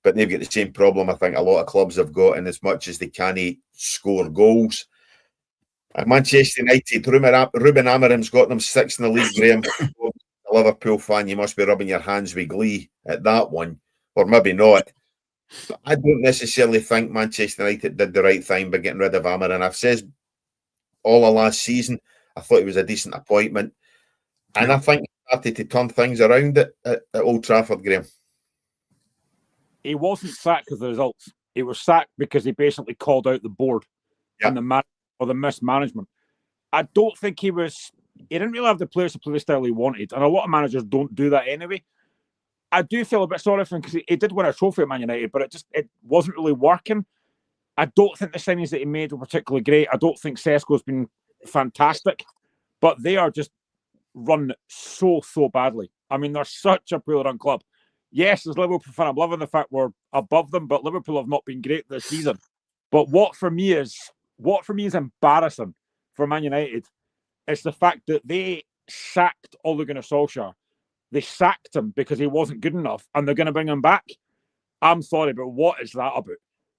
[SPEAKER 1] but they've got the same problem I think a lot of clubs have got, in as much as they can't score goals. At Manchester United, Ruben Amorim's got them sixth in the league, Graham. A Liverpool fan, you must be rubbing your hands with glee at that one, or maybe not. But I don't necessarily think Manchester United did the right thing by getting rid of Amorim. I've said all of last season, I thought it was a decent appointment. And I think he started to turn things around at Old Trafford, Graham.
[SPEAKER 3] He wasn't sacked because of the results. He was sacked because he basically called out the board and the mismanagement. I don't think he didn't really have the players to play the style he wanted. And a lot of managers don't do that anyway. I do feel a bit sorry for him because he did win a trophy at Man United, but it wasn't really working. I don't think the signings that he made were particularly great. I don't think Sesko's been fantastic, but they are just run so badly. I mean, they're such a poorly run club. Yes, as Liverpool fan, I'm loving the fact we're above them, but Liverpool have not been great this season. But what for me is embarrassing for Man United is the fact that they sacked Ole Gunnar Solskjaer. They sacked him because he wasn't good enough, and they're going to bring him back. I'm sorry, but what is that about?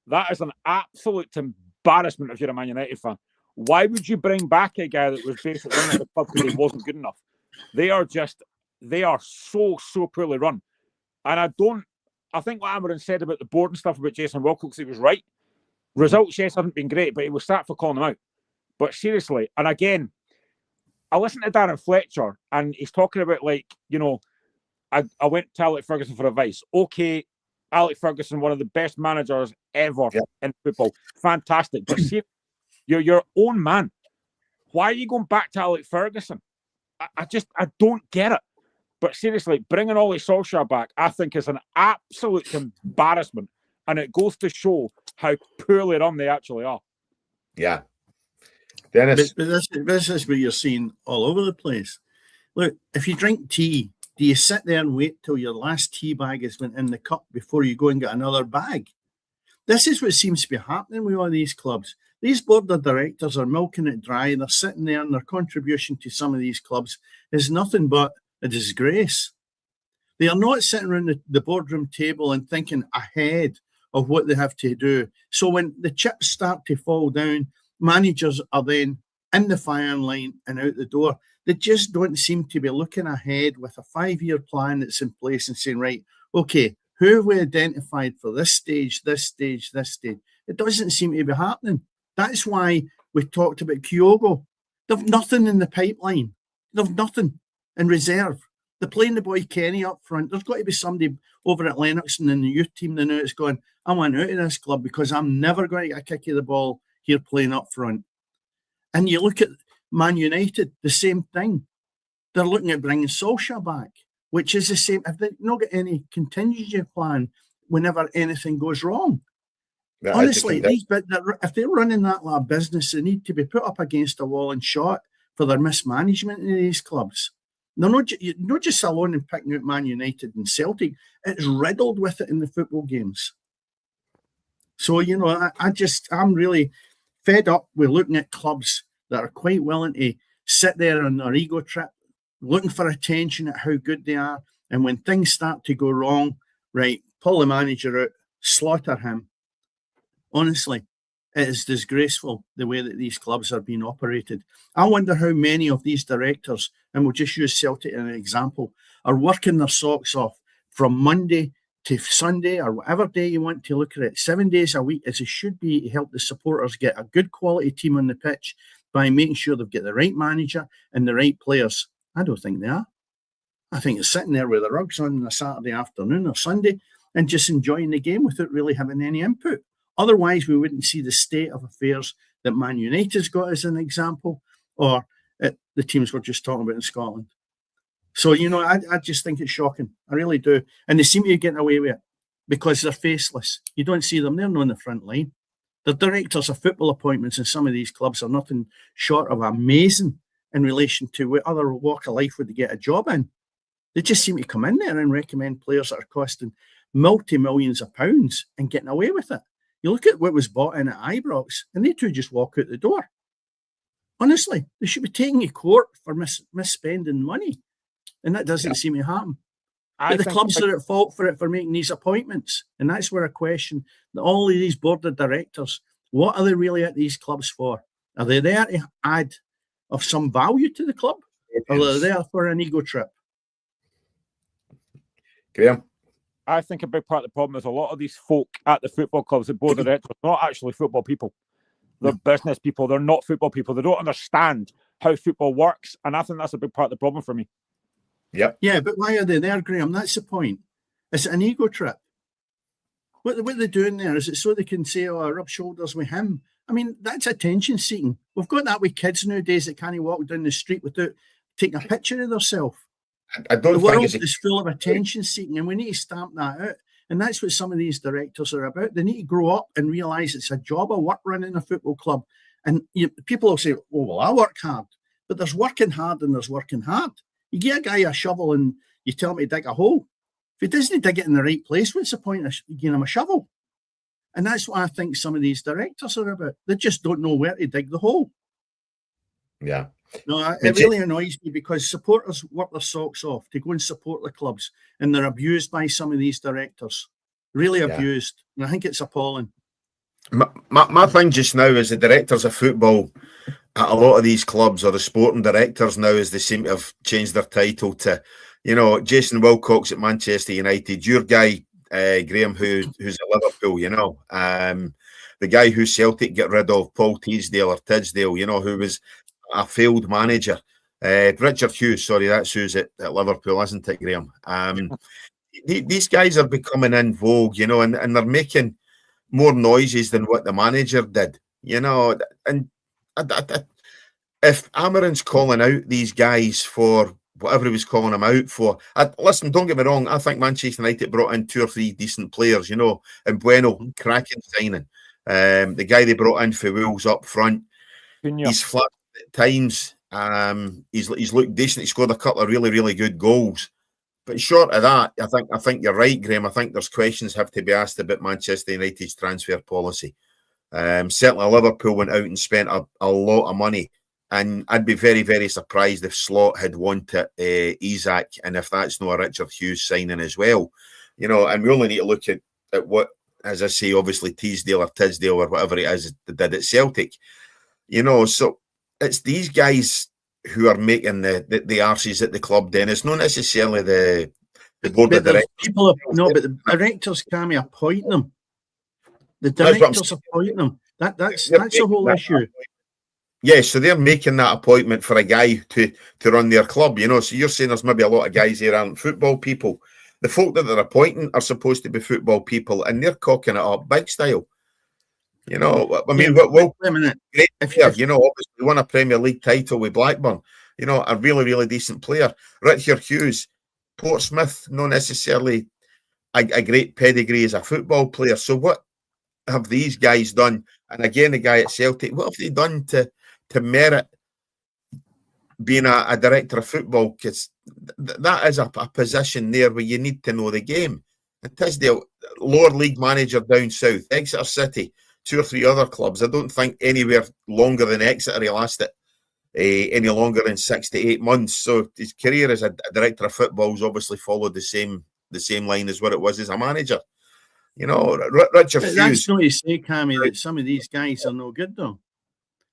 [SPEAKER 3] That is an absolute embarrassment if you're a Man United fan. Why would you bring back a guy that was basically running the club because he wasn't good enough? They are so poorly run. And I think what Amorim said about the board and stuff about Jason Wilcox, he was right. Results, yes, haven't been great, but he was sacked for calling them out. But seriously, and again, I listened to Darren Fletcher, and he's talking about, like, you know, I went to Alec Ferguson for advice. Okay, Alec Ferguson, one of the best managers ever in football. Fantastic. But see, you're your own man. Why are you going back to Alec Ferguson? I don't get it. But seriously, bringing Ole Solskjaer back, I think, is an absolute embarrassment. And it goes to show how poorly run they actually are.
[SPEAKER 1] Yeah. Dennis.
[SPEAKER 2] But this is what you're seeing all over the place. Look, if you drink tea, do you sit there and wait till your last tea bag has went in the cup before you go and get another bag? This is what seems to be happening with all these clubs. These board of directors are milking it dry, and they're sitting there, and their contribution to some of these clubs is nothing but a disgrace. They are not sitting around the boardroom table and thinking ahead of what they have to do. So when the chips start to fall down, managers are then in the firing line and out the door. They just don't seem to be looking ahead with a 5-year plan that's in place and saying, right, okay, who have we identified for this stage, this stage, this stage? It doesn't seem to be happening. That's why we talked about Kyogo. They've nothing in the pipeline. They've nothing in reserve. They're playing the boy Kenny up front. There's got to be somebody over at Lennox and in the youth team that now it's going, I want out of this club because I'm never going to get a kick of the ball here playing up front. And you look at Man United, the same thing. They're looking at bringing Solskjaer back, which is the same. If they not got any contingency plan whenever anything goes wrong. Honestly, if they're running that like business, they need to be put up against a wall and shot for their mismanagement in these clubs. They're not just alone in picking out Man United and Celtic. It's riddled with it in the football games. So, I'm really fed up with looking at clubs that are quite willing to sit there on their ego trip, looking for attention at how good they are. And when things start to go wrong, right, pull the manager out, slaughter him. Honestly, it is disgraceful the way that these clubs are being operated. I wonder how many of these directors, and we'll just use Celtic as an example, are working their socks off from Monday to Sunday or whatever day you want to look at it, 7 days a week, as it should be, to help the supporters get a good quality team on the pitch by making sure they've got the right manager and the right players. I don't think they are. I think it's sitting there with the rugs on a Saturday afternoon or Sunday and just enjoying the game without really having any input. Otherwise, we wouldn't see the state of affairs that Man United's got as an example, or the teams we're just talking about in Scotland. So, I just think it's shocking. I really do. And they seem to be getting away with it because they're faceless. You don't see them. They're not on the front line. The directors of football appointments in some of these clubs are nothing short of amazing in relation to what other walk of life would they get a job in. They just seem to come in there and recommend players that are costing multi-millions of pounds and getting away with it. You look at what was bought in at Ibrox, and they two just walk out the door. Honestly, they should be taking you to court for misspending money, and that doesn't seem to happen. But the clubs are at fault for making these appointments, and that's where I question all of these board of directors. What are they really at these clubs for? Are they there to add of some value to the club, or are they there for an ego trip?
[SPEAKER 1] Graham?
[SPEAKER 3] I think a big part of the problem is a lot of these folk at the football clubs, the board of directors, are not actually football people. They're business people. They're not football people. They don't understand how football works. And I think that's a big part of the problem for me.
[SPEAKER 1] Yep.
[SPEAKER 2] Yeah, but why are they there, Graham? That's the point. Is it an ego trip? What are they doing there? Is it so they can say, I rub shoulders with him? I mean, that's attention seeking. We've got that with kids nowadays that can't walk down the street without taking a picture of themselves. The world is full of attention seeking, and we need to stamp that out. And that's what some of these directors are about. They need to grow up and realise it's a job of work running a football club. And people will say, I work hard. But there's working hard and there's working hard. You give a guy a shovel and you tell him to dig a hole. If he doesn't dig it in the right place, what's the point of giving him a shovel? And that's what I think some of these directors are about. They just don't know where to dig the hole.
[SPEAKER 1] Yeah.
[SPEAKER 2] No, it really annoys me because supporters work their socks off to go and support the clubs, and they're abused by some of these directors. Really abused. And I think it's appalling.
[SPEAKER 1] My thing just now is the directors of football at a lot of these clubs, or the sporting directors now, as they seem to have changed their title to, Jason Wilcox at Manchester United, your guy, Graham, who's at Liverpool, the guy who Celtic get rid of, Paul Teasdale or Tidsdale, who was a failed manager. Richard Hughes, sorry, that's who's at Liverpool, isn't it, Graham? These guys are becoming in vogue, and they're making more noises than what the manager did, and if Amarin's calling out these guys for whatever he was calling them out for, listen, don't get me wrong, I think Manchester United brought in 2 or 3 decent players, and Bueno, cracking signing. The guy they brought in for Wolves up front, he's flat at times. He's looked decent. He scored a couple of really, really good goals. But short of that, I think you're right, Graham. I think there's questions have to be asked about Manchester United's transfer policy. Certainly, Liverpool went out and spent a lot of money, and I'd be very, very surprised if Slot had wanted Isak, and if that's not a Richard Hughes signing as well. And we only need to look at what, as I say, obviously Teasdale or Tidsdale or whatever it is they did at Celtic. So it's these guys who are making the arses at the club. Then it's not necessarily the board of directors.
[SPEAKER 2] But the directors can't appoint them. The directors appoint them. That's the whole issue.
[SPEAKER 1] Yeah, so they're making that appointment for a guy to run their club. So you're saying there's maybe a lot of guys here aren't football people. The folk that they're appointing are supposed to be football people, and they're cocking it up big style. I mean, wait a minute. Obviously won a Premier League title with Blackburn. A really, really decent player. Richard Hughes, Portsmouth, not necessarily a great pedigree as a football player. So what have these guys done? And again, the guy at Celtic, what have they done to merit being a director of football? Because that is a position there where you need to know the game. And Tisdale, lower league manager down south, Exeter City, 2 or 3 other clubs. I don't think anywhere longer than Exeter he lasted any longer than 6 to 8 months. So his career as a director of football has obviously followed the same line as what it was as a manager. You know, Richard Hughes.
[SPEAKER 2] That's not to say, Cammy, that some of these guys are no good, though.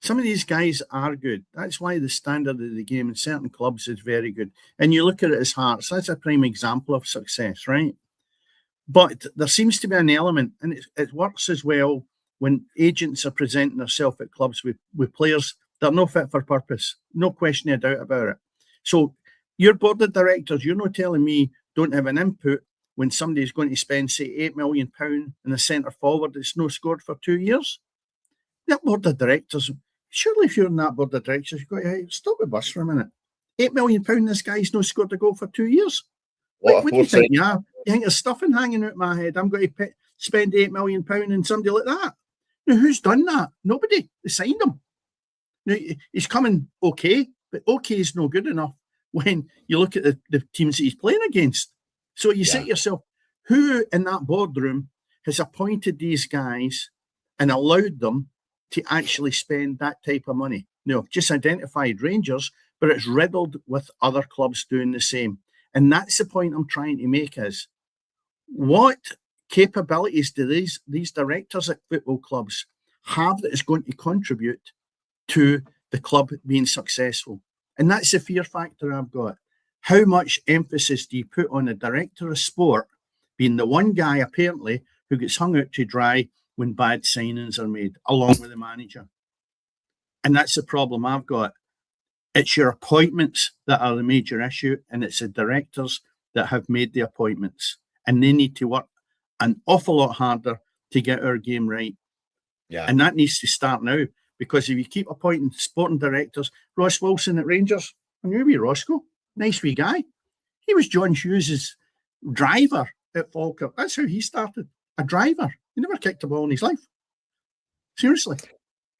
[SPEAKER 2] Some of these guys are good. That's why the standard of the game in certain clubs is very good. And you look at it as Hearts, that's a prime example of success, right? But there seems to be an element, and it works as well when agents are presenting themselves at clubs with players that are not fit for purpose. No question of doubt about it. So your board of directors, you're not telling me don't have an input when somebody's going to spend, say, £8 million in a centre forward that's no scored for 2 years. That board of directors, surely if you're in that board of directors, you've got to, hey, stop the bus for a minute. £8 million, this guy's no scored a goal for 2 years. What do you think you are? You think there's stuffing hanging out my head? I'm going to spend £8 million on somebody like that. Now, who's done that? Nobody. They signed him. Now, he's coming okay, but okay is no good enough when you look at the teams that he's playing against. So you say to yourself, who in that boardroom has appointed these guys and allowed them to actually spend that type of money? No, just identified Rangers, but it's riddled with other clubs doing the same. And that's the point I'm trying to make is, what capabilities do these directors at football clubs have that is going to contribute to the club being successful? And that's the fear factor I've got. How much emphasis do you put on a director of sport being the one guy, apparently, who gets hung out to dry when bad signings are made, along with the manager? And that's the problem I've got. It's your appointments that are the major issue, and it's the directors that have made the appointments. And they need to work an awful lot harder to get our game right.
[SPEAKER 1] Yeah.
[SPEAKER 2] And that needs to start now, because if you keep appointing sporting directors, Ross Wilson at Rangers, I knew he was Roscoe, nice wee guy. He was John Hughes' driver at Falkirk. That's how he started, a driver. He never kicked a ball in his life. Seriously.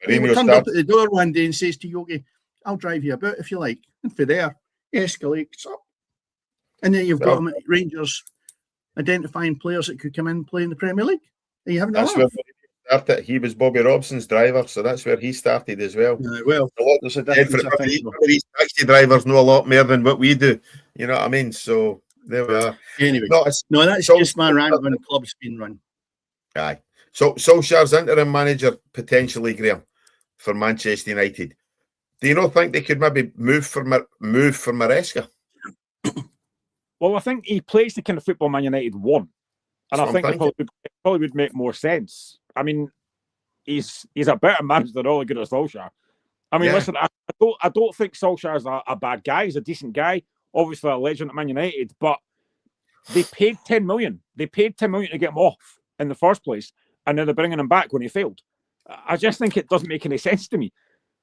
[SPEAKER 2] He turned up at the door one day and says to Yogi, I'll drive you about if you like. And for there, he escalates up. And then you've got him at Rangers identifying players that could come in and play in the Premier League. Are you having a laugh?
[SPEAKER 1] Started. He was Bobby Robson's driver, so that's where he started as well.
[SPEAKER 2] Well, there's a difference. I think
[SPEAKER 1] these taxi drivers know a lot more than what we do. You know what I mean? So there we are.
[SPEAKER 2] Anyway, no, that's just my rant when the club's been run.
[SPEAKER 1] Aye. So Solskjaer's interim manager potentially, Graham, for Manchester United. Do you not think they could maybe move for Maresca?
[SPEAKER 3] Well, I think he plays the kind of football Man United won, and I think it probably would make more sense. I mean, he's a better manager than Ole Gunnar Solskjaer. I mean, listen, I don't think Solskjaer's a bad guy. He's a decent guy, obviously a legend at Man United, but they paid 10 million. They paid 10 million to get him off in the first place, and then they're bringing him back when he failed. I just think it doesn't make any sense to me.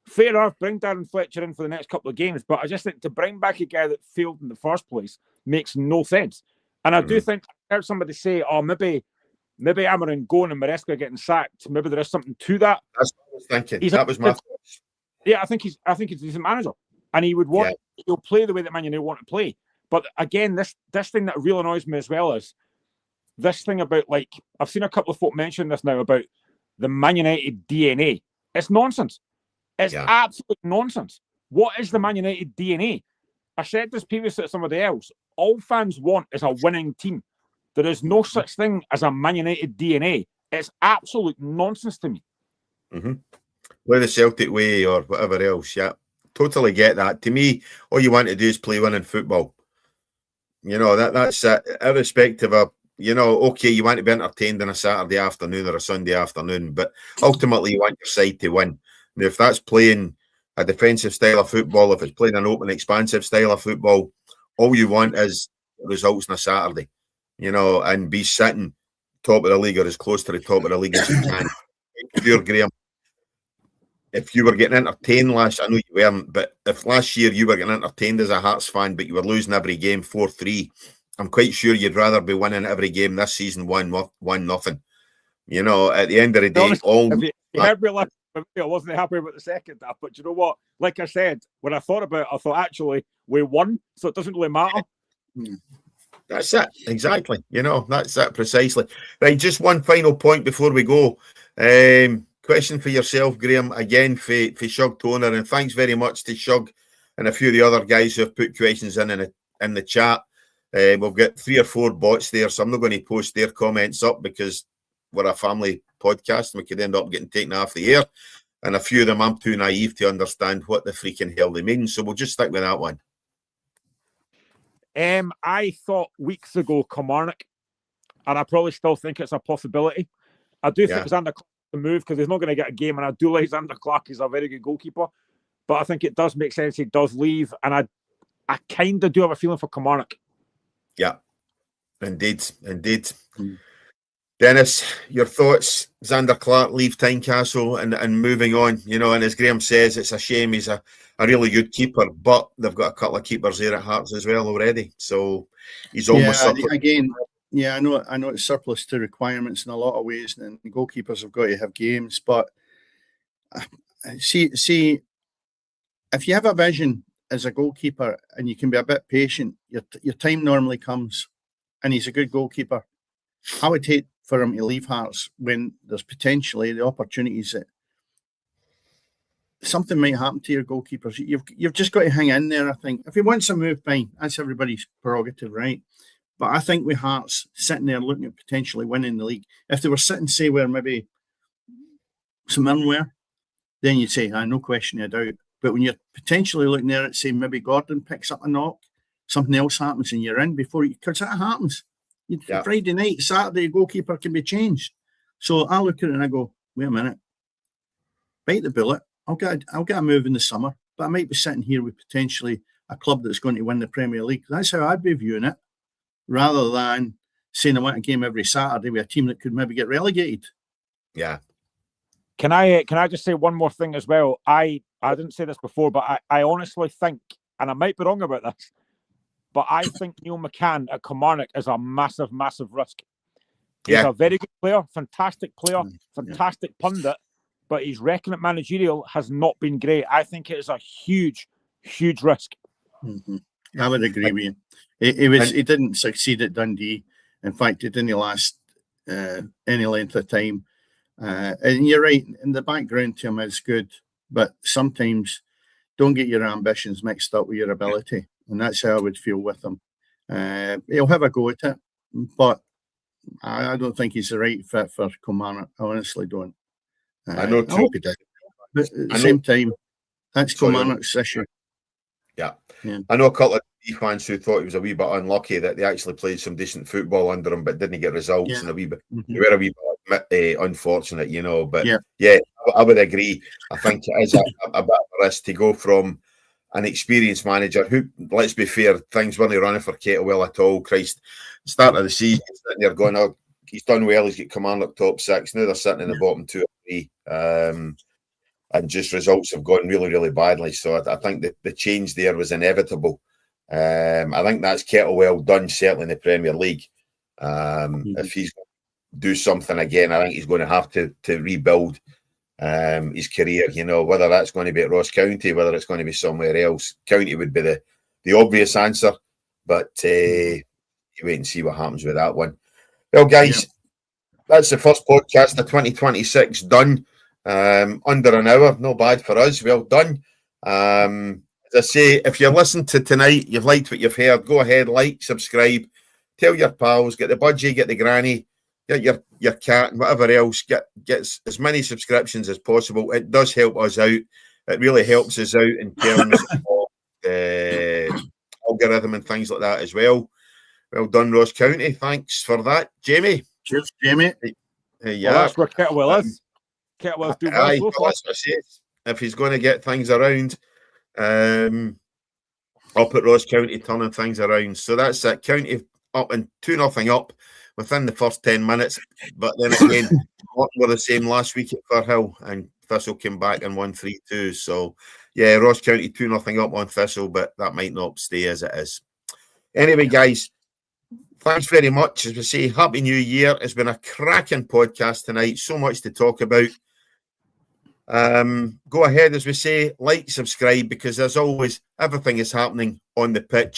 [SPEAKER 3] Fair enough, bring Darren Fletcher in for the next couple of games, but I just think to bring back a guy that failed in the first place makes no sense. And I do think I heard somebody say, oh, maybe Amarin going and Maresca getting sacked. Maybe there is something to that.
[SPEAKER 1] That's what I was thinking. That was my thoughts.
[SPEAKER 3] Yeah, I think he's a decent manager, and he would want he'll play the way that Man United want to play. But again, this thing that really annoys me as well is this thing about, like, I've seen a couple of folk mention this now about the Man United DNA. It's nonsense. It's absolute nonsense. What is the Man United DNA? I said this previously to somebody else. All fans want is a winning team. There is no such thing as a Man United DNA. It's absolute nonsense to me.
[SPEAKER 1] Mm-hmm. Play the Celtic way or whatever else. Yeah, totally get that. To me, all you want to do is play winning football. You know, that's irrespective of, you know, okay, you want to be entertained on a Saturday afternoon or a Sunday afternoon, but ultimately you want your side to win. Now, if that's playing a defensive style of football, if it's playing an open, expansive style of football, all you want is results on a Saturday, you know, and be sitting top of the league or as close to the top of the league as you can. Pure Graham. If you were getting entertained last, I know you weren't, but if last year you were getting entertained as a Hearts fan, but you were losing every game 4-3, I'm quite sure you'd rather be winning every game this season 1-0. You know, at the end of the day,
[SPEAKER 3] Honestly, if you heard me last, I wasn't happy about the second half. But you know what? Like I said, when I thought about it, I thought actually we won, so it doesn't really matter.
[SPEAKER 1] That's it, exactly. You know, that's it precisely. Right, just one final point before we go. Question for yourself, Graham, again for Shug Toner, and thanks very much to Shug and a few of the other guys who have put questions in the chat. We've got 3 or 4 bots there, so I'm not going to post their comments up because we're a family podcast and we could end up getting taken off the air. And a few of them I'm too naive to understand what the freaking hell they mean. So we'll just stick with that one.
[SPEAKER 3] I thought weeks ago Kilmarnock, and I probably still think it's a possibility. I do think Xander Clark to move because he's not going to get a game, and I do like Xander Clark. He's a very good goalkeeper, but I think it does make sense he does leave, and I kind of do have a feeling for Kilmarnock.
[SPEAKER 1] Yeah, indeed. Dennis, your thoughts? Xander Clark leave Tynecastle and moving on, you know, and as Graham says, it's a shame he's a really good keeper, but they've got a couple of keepers there at Hearts as well already. So he's almost
[SPEAKER 2] again. Yeah, I know it's surplus to requirements in a lot of ways, and goalkeepers have got to have games. But see, if you have a vision as a goalkeeper and you can be a bit patient, your time normally comes, and he's a good goalkeeper. I would hate for him to leave Hearts when there's potentially the opportunities that something might happen to your goalkeepers. You've just got to hang in there, I think. If he wants to move, fine. That's everybody's prerogative, right? But I think with Hearts sitting there looking at potentially winning the league, if they were sitting, say, where maybe some were, then you'd say, no question of doubt. But when you're potentially looking there at, say, maybe Gordon picks up a knock, something else happens and you're in before you, because that happens. Friday night, Saturday, goalkeeper can be changed. So I look at it and I go, wait a minute, bite the bullet. I'll get a move in the summer, but I might be sitting here with potentially a club that's going to win the Premier League. That's how I'd be viewing it, rather than saying I want a game every Saturday with a team that could maybe get relegated.
[SPEAKER 1] Yeah.
[SPEAKER 3] Can I just say one more thing as well? I didn't say this before, but I honestly think, and I might be wrong about this, but I think Neil McCann at Kilmarnock is a massive, massive risk. He's a very good player, fantastic pundit, but his reckon at managerial has not been great. I think it is a huge, huge risk.
[SPEAKER 2] Mm-hmm. I would agree with you. He didn't succeed at Dundee. In fact, it didn't last any length of time. And you're right, in the background to him is good, but sometimes don't get your ambitions mixed up with your ability. And that's how I would feel with him. He'll have a go at it, but I don't think he's the right fit for Kilmarnock. I honestly don't.
[SPEAKER 1] I know too.
[SPEAKER 2] But at the same time, that's Kilmarnock's issue.
[SPEAKER 1] Yeah. I know a couple of fans who thought he was a wee bit unlucky that they actually played some decent football under him, but didn't get results, and they were a wee bit unfortunate, you know. But I would agree. I think it is a bit of a risk to go from an experienced manager who, let's be fair, things weren't running for Kettlewell at all. Christ, start of the season, sitting there going, oh, he's done well, he's got Kilmarnock top 6. Now they're sitting in the bottom 2 or 3. And just results have gone really, really badly. So I think that the change there was inevitable. I think that's Kettlewell done, certainly in the Premier League. If he's going to do something again, I think he's going to have to rebuild his career, you know, whether that's going to be at Ross County, whether it's going to be somewhere else. County would be the obvious answer, but you wait and see what happens with that one. Well, guys, that's the first podcast of 2026 done. Under an hour, no bad for us. Well done. As I say, if you're listening to tonight, you've liked what you've heard, go ahead, like, subscribe, tell your pals, get the budgie, get the granny, get your cat and whatever else, get as many subscriptions as possible. It does help us out. It really helps us out in terms of algorithm and things like that as well. Well done, Ross County. Thanks for that, Jamie.
[SPEAKER 2] Cheers, Jamie.
[SPEAKER 3] Well, that's where Kettlewell is. Kettlewell's doing well so far.
[SPEAKER 1] If he's going to get things around, up at Ross County, turning things around. So that's it. County up and 2-0 up within the first 10 minutes. But then again, were the same last week at Firhill, and Thistle came back and won 3-2. So yeah, Ross County 2-0 up on Thistle, but that might not stay as it is. Anyway, guys, Thanks very much. As we say, Happy New Year. It's been a cracking podcast tonight. So much to talk about. Go ahead, as we say, like, subscribe, because as always, everything is happening on the pitch.